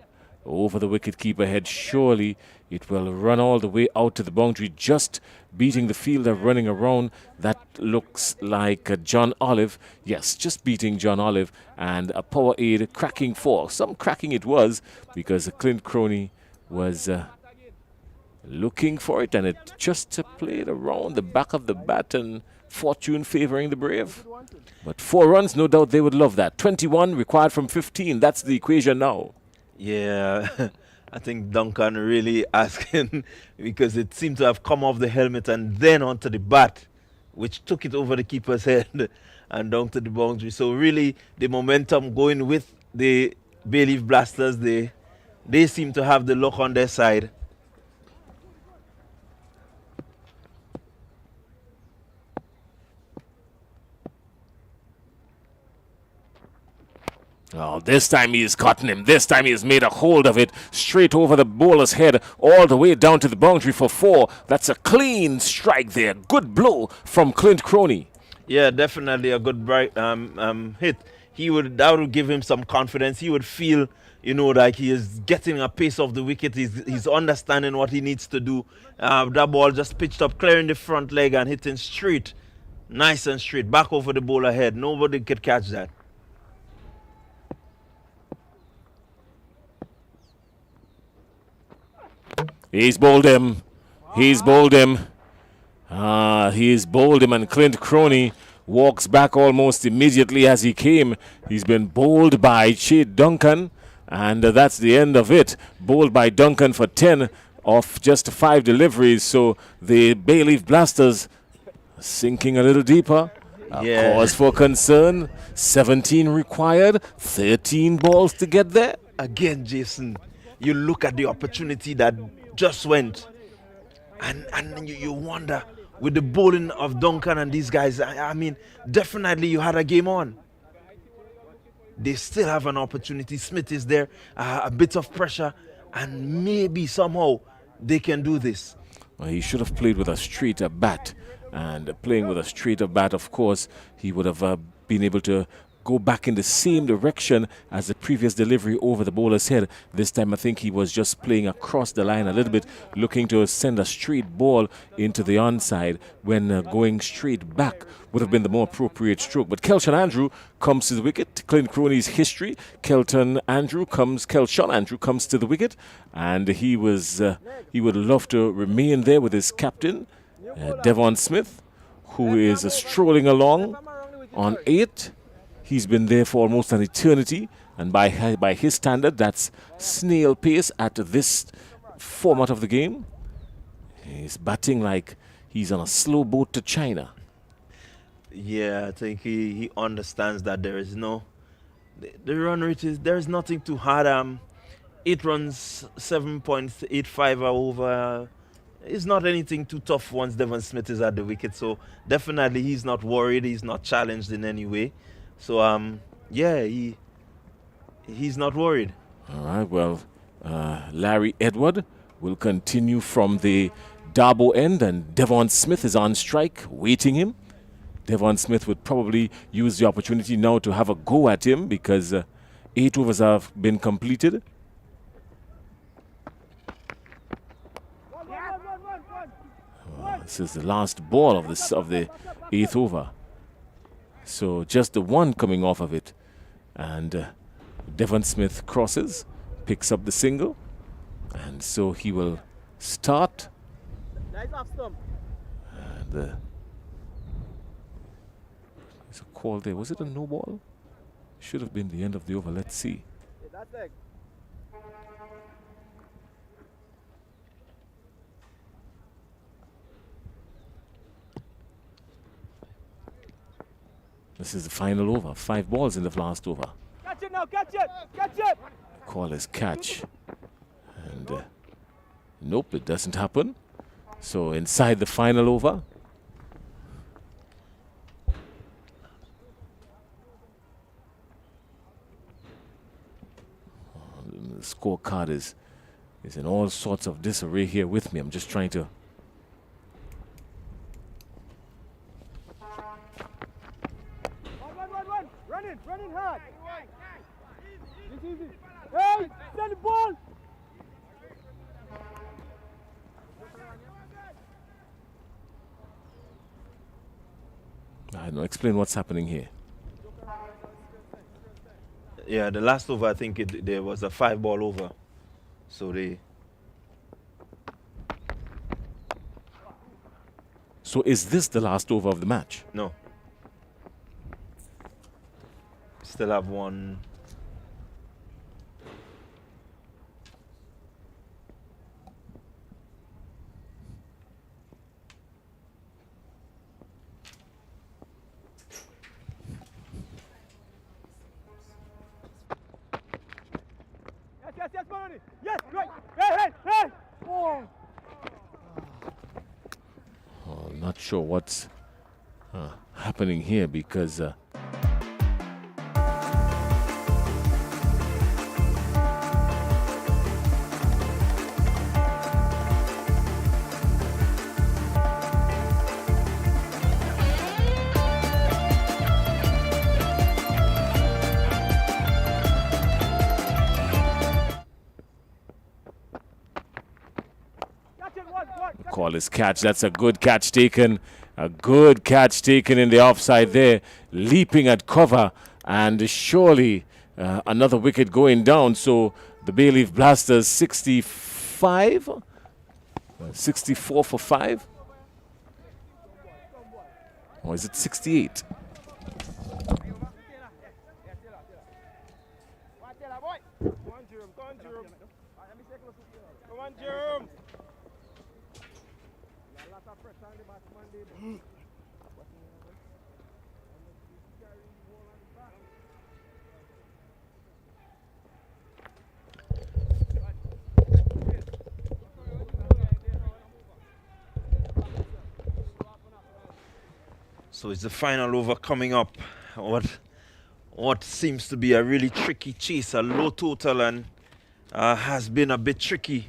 over the wicketkeeper head, surely it will run all the way out to the boundary, just beating the fielder running around. That looks like John Olive. Yes, just beating John Olive, and a power aid cracking 4. Some cracking it was, because Clint Croney was looking for it, and it just played around the back of the bat, and fortune favoring the Brave. But 4 runs, no doubt they would love that. 21 required from 15. That's the equation now. Yeah, I think Duncan really asking, because it seemed to have come off the helmet and then onto the bat, which took it over the keeper's head and down to the boundary. So really, the momentum going with the Bay Leaf Blasters, they seem to have the luck on their side. Oh, this time he has gotten him. This time he has made a hold of it, straight over the bowler's head, all the way down to the boundary for 4. That's a clean strike there. Good blow from Clint Croney. Yeah, definitely a good bright hit. That would give him some confidence. He would feel, like he is getting a pace off the wicket. He's understanding what he needs to do. That ball just pitched up, clearing the front leg and hitting straight, nice and straight, back over the bowler head. Nobody could catch that. He's bowled him. He's bowled him. He is bowled him, and Clint Crony walks back almost immediately as he came. He's been bowled by Chade Duncan, and that's the end of it. Bowled by Duncan for 10 off just 5 deliveries. So the Bayleaf Blasters sinking a little deeper. Yeah. Cause for concern. 17 required, 13 balls to get there. Again, Jason, you look at the opportunity that just went, and you wonder, with the bowling of Duncan and these guys, I mean, definitely you had a game on. They still have an opportunity. Smith is there, a bit of pressure, and maybe somehow they can do this. Well, he should have played with a straighter bat. And playing with a straighter bat, of course, he would have been able to go back in the same direction as the previous delivery over the bowler's head. This time I think he was just playing across the line a little bit, looking to send a straight ball into the onside when going straight back would have been the more appropriate stroke. But Kelshon Andrew comes to the wicket. Clint Crony's history. Kelshon Andrew comes to the wicket, and he would love to remain there with his captain, Devon Smith, who is strolling along on 8. He's been there for almost an eternity, and by his standard, that's snail pace at this format of the game. He's batting like he's on a slow boat to China. Yeah, I think he understands that there is no... The run rate is... There is nothing too hard. 8 runs, 7.85 over... It's not anything too tough once Devon Smith is at the wicket. So definitely he's not worried. He's not challenged in any way. So, yeah, he's not worried. All right, well, Larry Edward will continue from the Darbo end, and Devon Smith is on strike, waiting him. Devon Smith would probably use the opportunity now to have a go at him because 8 overs have been completed. This is the last ball of the 8th over. So just the one coming off of it. And Devon Smith crosses, picks up the single. And so he will start. Nice off stump. And there's a call there. Was it a no ball? Should have been the end of the over. Let's see. Yeah, that's it. This is the final over. 5 balls in the last over. Catch it now, catch it, catch it. Call is catch. And nope, it doesn't happen. So inside the final over. The scorecard is in all sorts of disarray here with me. I'm just trying to... Running hard. It's easy. Hey, send the ball. I don't know. Explain what's happening here. Yeah, the last over, I think there was a 5-ball over. So So is this the last over of the match? No. Still have one. Yes, Baroni. Yes, right. Hey. Oh. Oh, not sure what's happening here because call is catch. That's a good catch taken. A good catch taken in the offside there. Leaping at cover. And surely another wicket going down. So the Bayleaf Blasters 64 for 5. Or is it 68? Come on, Jerome. Come on, Jerome. Come on, Jerome. A lot of pressure on the batsman there. So it's the final over coming up. What seems to be a really tricky chase, a low total, and has been a bit tricky.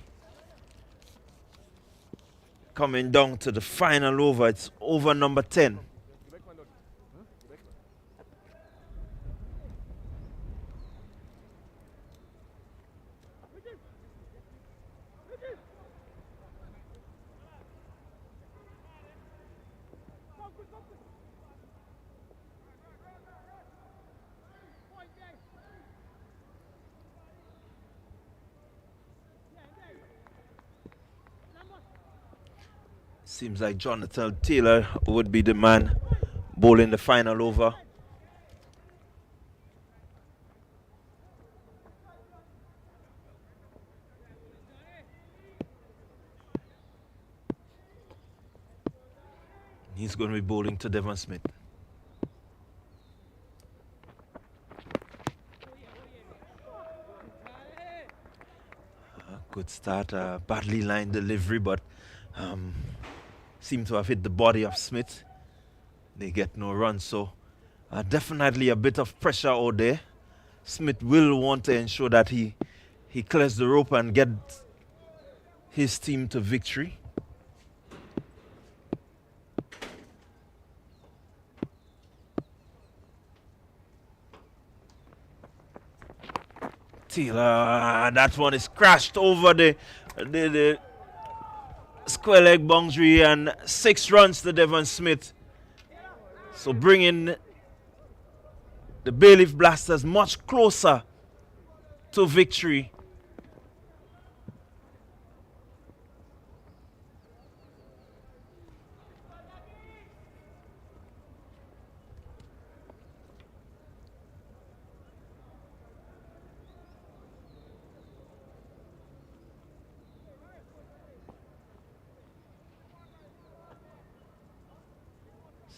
Coming down to the final over, it's over number 10. Seems like Jonathan Taylor would be the man bowling the final over. He's going to be bowling to Devon Smith. Good start, badly lined delivery, but seem to have hit the body of Smith. They get no run, so definitely a bit of pressure out there. Smith will want to ensure that he clears the rope and get his team to victory. Taylor, that one is crashed over the square leg boundary, and 6 runs to Devon Smith. So bringing the Bailiff Blasters much closer to victory.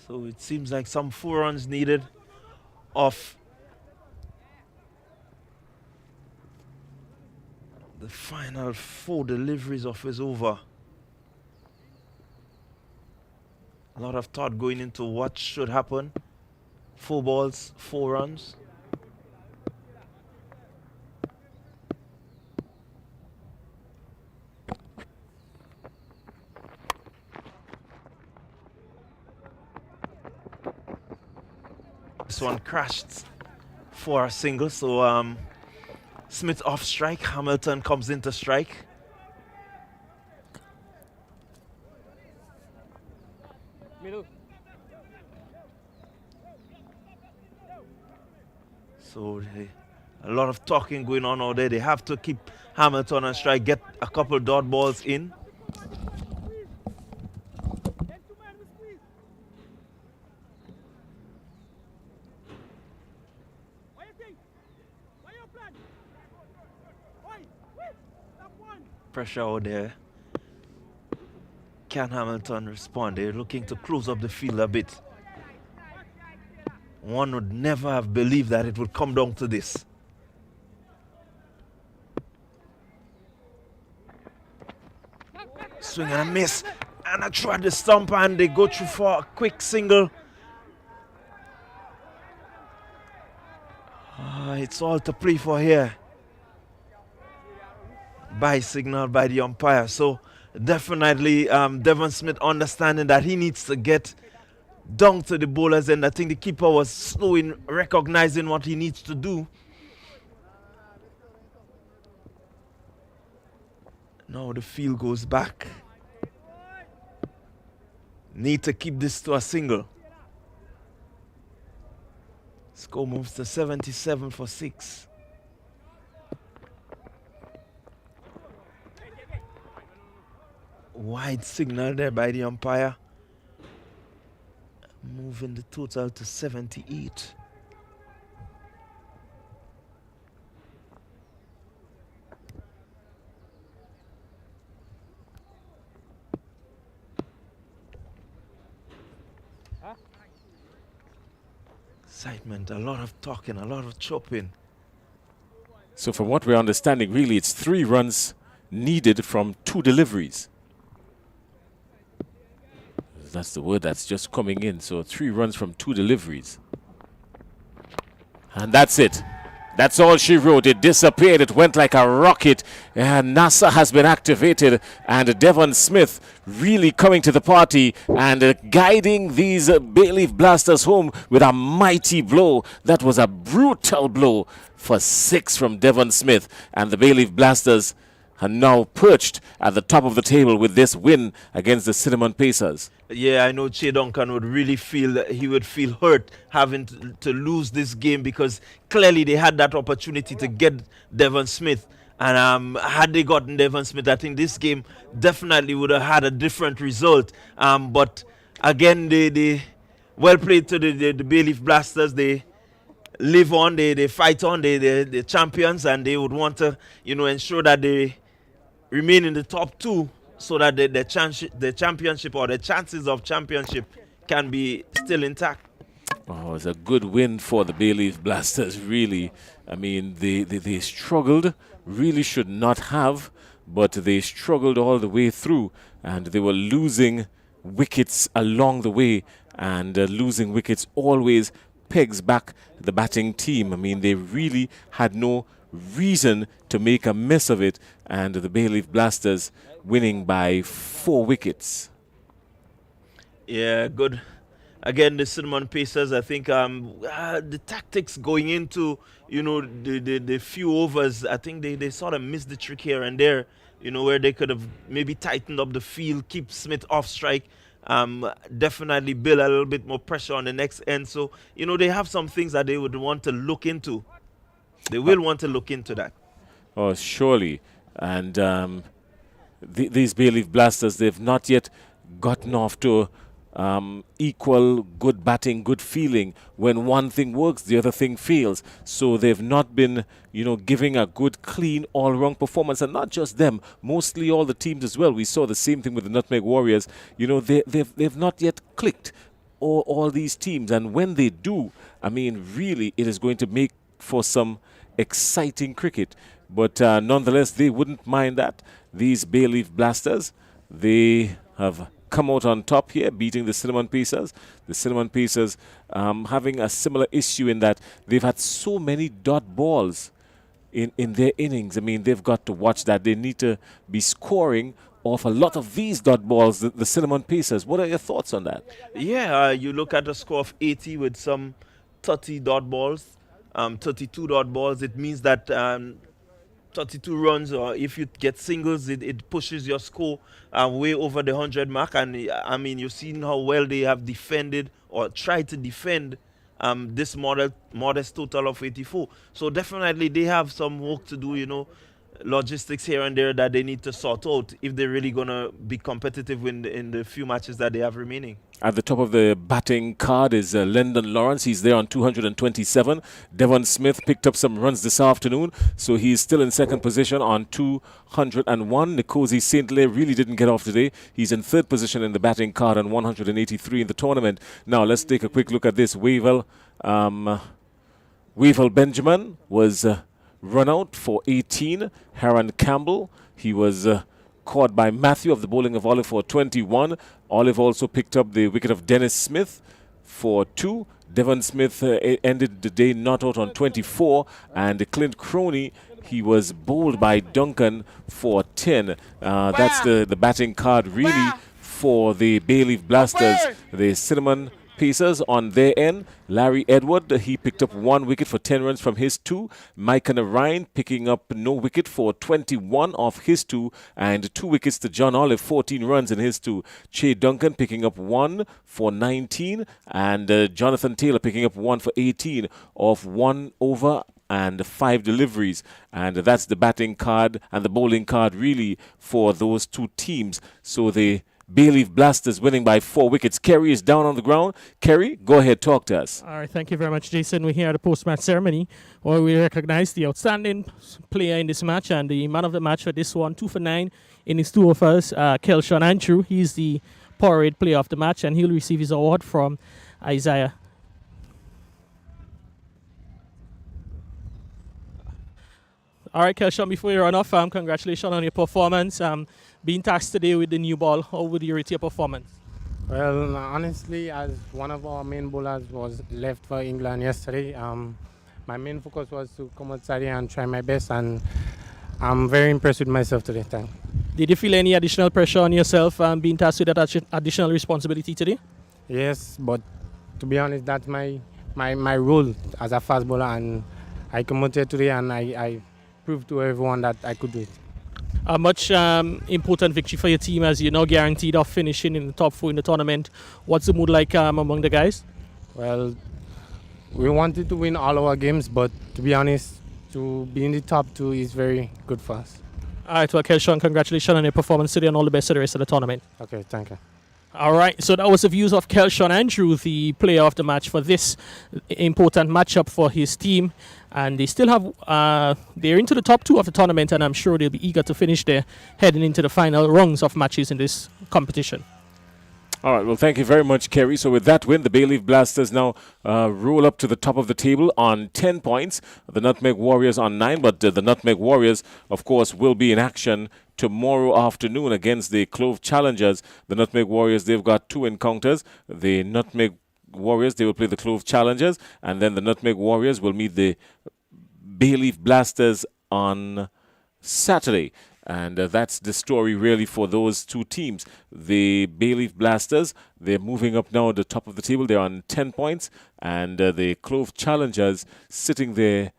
So it seems like some 4 runs needed off the final 4 deliveries of his over. A lot of thought going into what should happen. 4 balls, 4 runs. This one crashed for a single, so Smith off strike, Hamilton comes into strike. Middle. So a lot of talking going on out there. They have to keep Hamilton on strike, get a couple dot balls in. Pressure out there. Can Hamilton respond? They're looking to close up the field a bit. One would never have believed that it would come down to this. Swing and a miss. And I tried the stump and they go through for a quick single. It's all to play for here. By signal by the umpire. So definitely Devon Smith understanding that he needs to get down to the bowlers, and I think the keeper was slow in recognizing what he needs to do. Now the field goes back. Need to keep this to a single. Score moves to 77 for 6. Wide signal there by the umpire. moving the total to 78. Excitement, a lot of talking, a lot of chopping. So from what we're understanding, really, it's 3 runs needed from 2 deliveries. That's the word that's just coming in. So 3 runs from 2 deliveries. And that's it. That's all she wrote. It disappeared. It went like a rocket. And NASA has been activated. And Devon Smith really coming to the party and guiding these Bay Leaf Blasters home with a mighty blow. That was a brutal blow for 6 from Devon Smith. And the Bay Leaf Blasters are now perched at the top of the table with this win against the Cinnamon Pacers. Yeah, I know Che Duncan would really feel hurt having to lose this game, because clearly they had that opportunity to get Devon Smith. And had they gotten Devon Smith, I think this game definitely would have had a different result. But again, they well played to the Bay Leaf Blasters. They live on, they fight on, they're champions, and they would want to, ensure that they remain in the top 2, so that the championship, or the chances of championship, can be still intact. Oh, it's a good win for the Bay Leaf Blasters, really. I mean, they struggled, really should not have, but they struggled all the way through, and they were losing wickets along the way, and losing wickets always pegs back the batting team. I mean, they really had no reason to make a mess of it, and the Bay Leaf Blasters winning by 4 wickets. Yeah, good. Again, the Cinnamon Pacers, I think the tactics going into, the few overs, I think they sort of missed the trick here and there, where they could have maybe tightened up the field, keep Smith off strike, definitely build a little bit more pressure on the next end. So, they have some things that they would want to look into. They will want to look into that. Oh, surely. And these Bay Leaf Blasters, they've not yet gotten off to equal good batting, good feeling. When one thing works, the other thing fails. So they've not been, giving a good, clean, all-round performance. And not just them, mostly all the teams as well. We saw the same thing with the Nutmeg Warriors. They've not yet clicked, all these teams. And when they do, I mean, really, it is going to make for some exciting cricket. But nonetheless, they wouldn't mind that. These Bay Leaf Blasters, they have come out on top here, beating the Cinnamon Pacers. The Cinnamon Pacers having a similar issue in that they've had so many dot balls in their innings. I mean, they've got to watch that. They need to be scoring off a lot of these dot balls, the Cinnamon Pacers. What are your thoughts on that? Yeah, you look at a score of 80 with some 30 dot balls, 32 dot balls. It means that 32 runs, or if you get singles, it pushes your score way over the 100 mark. And I mean, you've seen how well they have defended, or tried to defend, this modest total of 84. So definitely they have some work to do, logistics here and there that they need to sort out if they're really going to be competitive in the few matches that they have remaining. At the top of the batting card is Lyndon Lawrence. He's there on 227. Devon Smith picked up some runs this afternoon, so he's still in second position on 201. Nkosi Saint-Lay really didn't get off today. He's in third position in the batting card on 183 in the tournament. Now, let's take a quick look at this. Wavell Benjamin was run out for 18. Haran Campbell, he was caught by Matthew of the bowling of Olive for 21. Olive also picked up the wicket of Dennis Smith for 2. Devon Smith ended the day not out on 24. And Clint Croney, he was bowled by Duncan for 10. That's the batting card really for the Bay Leaf Blasters. The Cinnamon Pacers on their end. Larry Edward, he picked up 1 wicket for 10 runs from his 2. Micah Ryan picking up no wicket for 21 of his 2. And 2 wickets to John Olive, 14 runs in his 2. Che Duncan picking up 1 for 19. And Jonathan Taylor picking up 1 for 18 of 1 over and 5 deliveries. And that's the batting card and the bowling card really for those 2 teams. So they Bayleaf Blasters winning by 4 wickets. Kerry is down on the ground. Kerry, go ahead, talk to us. All right, thank you very much, Jason. We're here at the post-match ceremony where we recognize the outstanding player in this match and the man of the match for this one, 2 for 9 in his 2 overs, Kelshawn Andrew. He's the Powerade player of the match and he'll receive his award from Isaiah. All right, Kelshawn, before you run off, congratulations on your performance. Being tasked today with the new ball, how would you rate your performance? Well, honestly, as one of our main bowlers was left for England yesterday, my main focus was to come outside here and try my best, and I'm very impressed with myself today. Thank you. Did you feel any additional pressure on yourself being tasked with that additional responsibility today? Yes, but to be honest, that's my role as a fast bowler, and I come out here today and I proved to everyone that I could do it. A much important victory for your team as you're now guaranteed of finishing in the top 4 in the tournament. What's the mood like among the guys? Well, we wanted to win all our games, but to be honest, to be in the top 2 is very good for us. All right, well, Kelshawn, congratulations on your performance today and all the best for the rest of the tournament. Okay, thank you. All right, so that was the views of Kelshawn Andrew, the player of the match for this important matchup for his team. And they still have, they're into the top 2 of the tournament, and I'm sure they'll be eager to finish there, heading into the final rounds of matches in this competition. All right, well, thank you very much, Kerry. So with that win, the Bayleaf Blasters now roll up to the top of the table on 10 points. The Nutmeg Warriors on 9, but the Nutmeg Warriors, of course, will be in action tomorrow afternoon against the Clove Challengers. The Nutmeg Warriors, they've got 2 encounters. The Nutmeg Warriors, they will play the Clove Challengers, and then the Nutmeg Warriors will meet the Bayleaf Blasters on Saturday. And that's the story really for those 2 teams. The Bayleaf Blasters, they're moving up now at the top of the table. They're on 10 points. And the Clove Challengers sitting there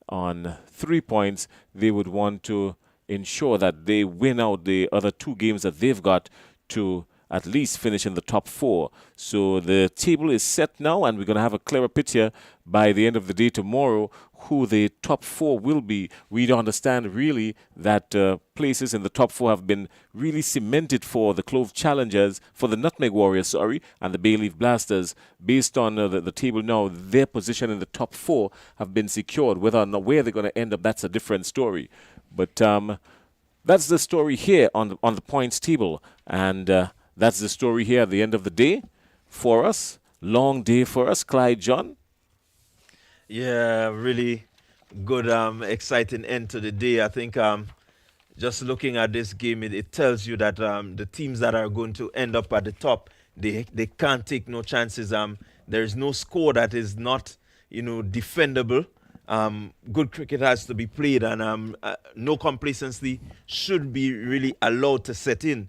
on 3 points. They would want to ensure that they win out the other 2 games that they've got to at least finish in the top 4. So the table is set now, and we're going to have a clearer picture by the end of the day tomorrow who the top 4 will be. We understand really that places in the top 4 have been really cemented for the Clove Challengers, for the Nutmeg Warriors, and the Bayleaf Blasters. Based on the table now, their position in the top 4 have been secured. Whether or not where they're going to end up, that's a different story. But that's the story here on the points table, and that's the story here at the end of the day for us. Long day for us, Clyde John. Yeah, really good, exciting end to the day. I think just looking at this game, it tells you that the teams that are going to end up at the top, they can't take no chances. There is no score that is not, defendable. Good cricket has to be played, and no complacency should be really allowed to set in.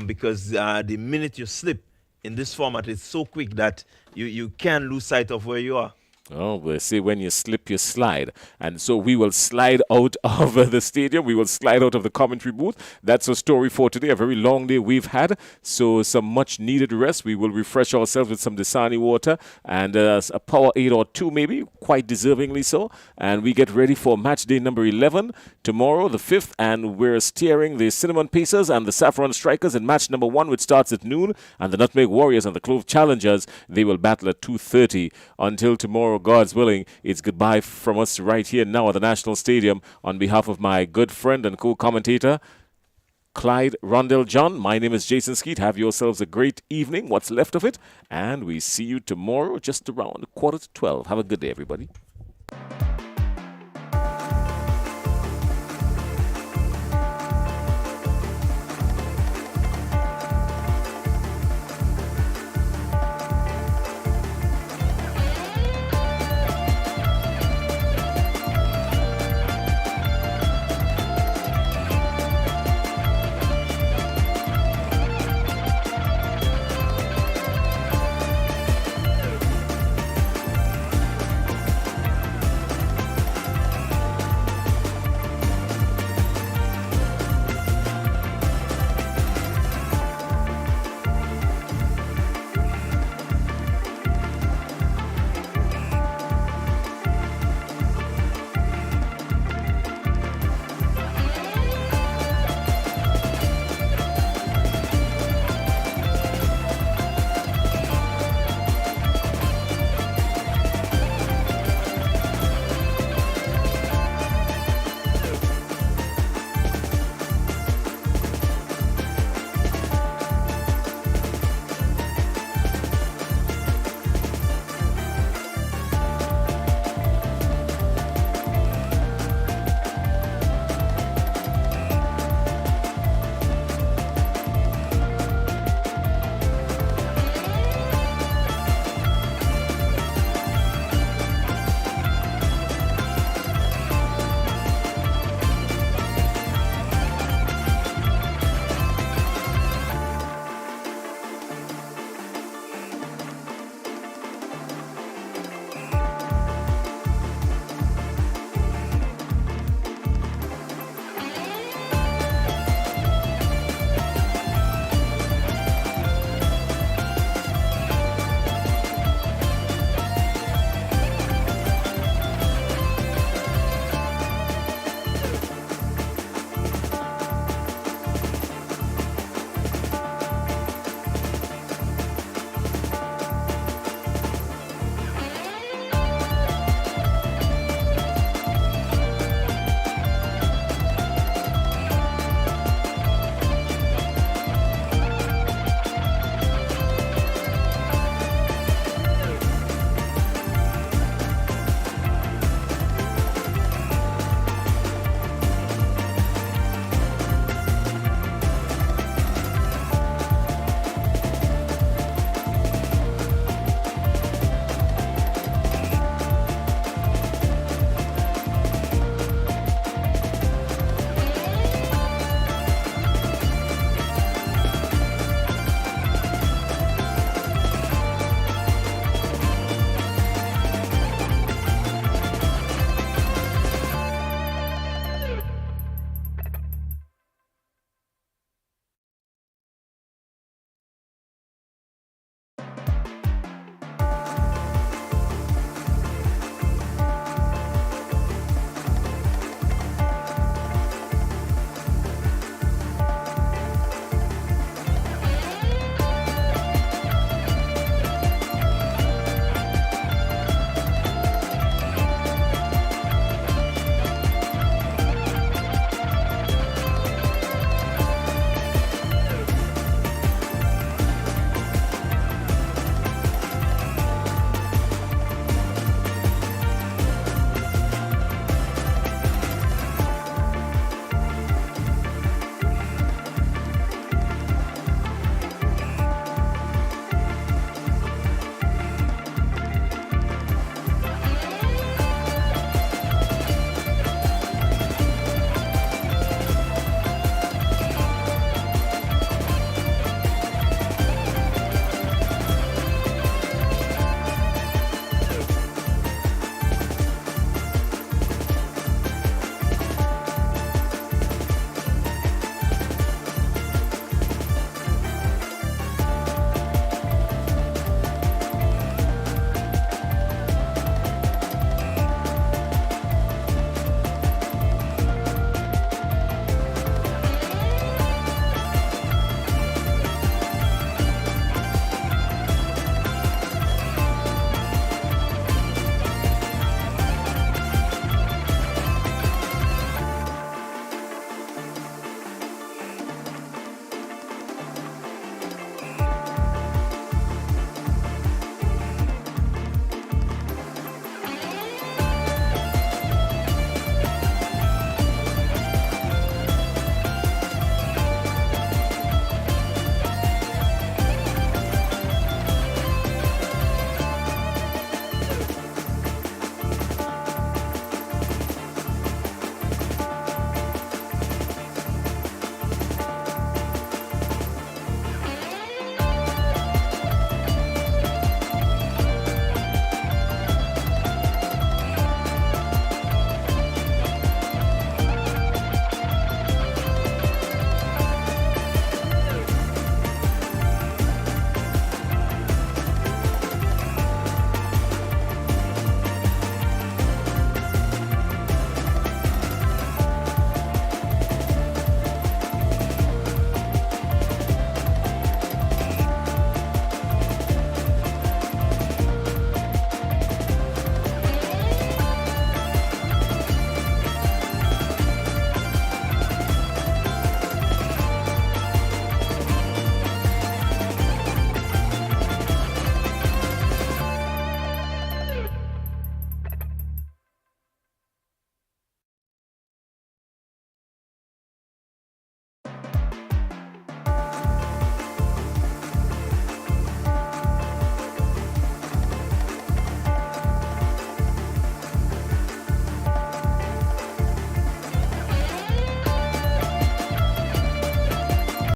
Because the minute you slip in this format, it's so quick that you can lose sight of where you are. Oh, we say when you slip, you slide. And so we will slide out of the stadium. We will slide out of the commentary booth. That's our story for today. A very long day we've had. So some much needed rest. We will refresh ourselves with some Dasani water and a Powerade or 2 maybe, quite deservingly so. And we get ready for match day number 11 tomorrow, the 5th. And we're steering the Cinnamon Pacers and the Saffron Strikers in match number 1, which starts at noon. And the Nutmeg Warriors and the Clove Challengers, they will battle at 2:30. Until tomorrow, God's willing, it's goodbye from us right here now at the National Stadium. On behalf of my good friend and co-commentator, Clyde Rondell John, my name is Jason Skeet. Have yourselves a great evening, what's left of it, and we see you tomorrow just around 11:45. Have a good day, everybody.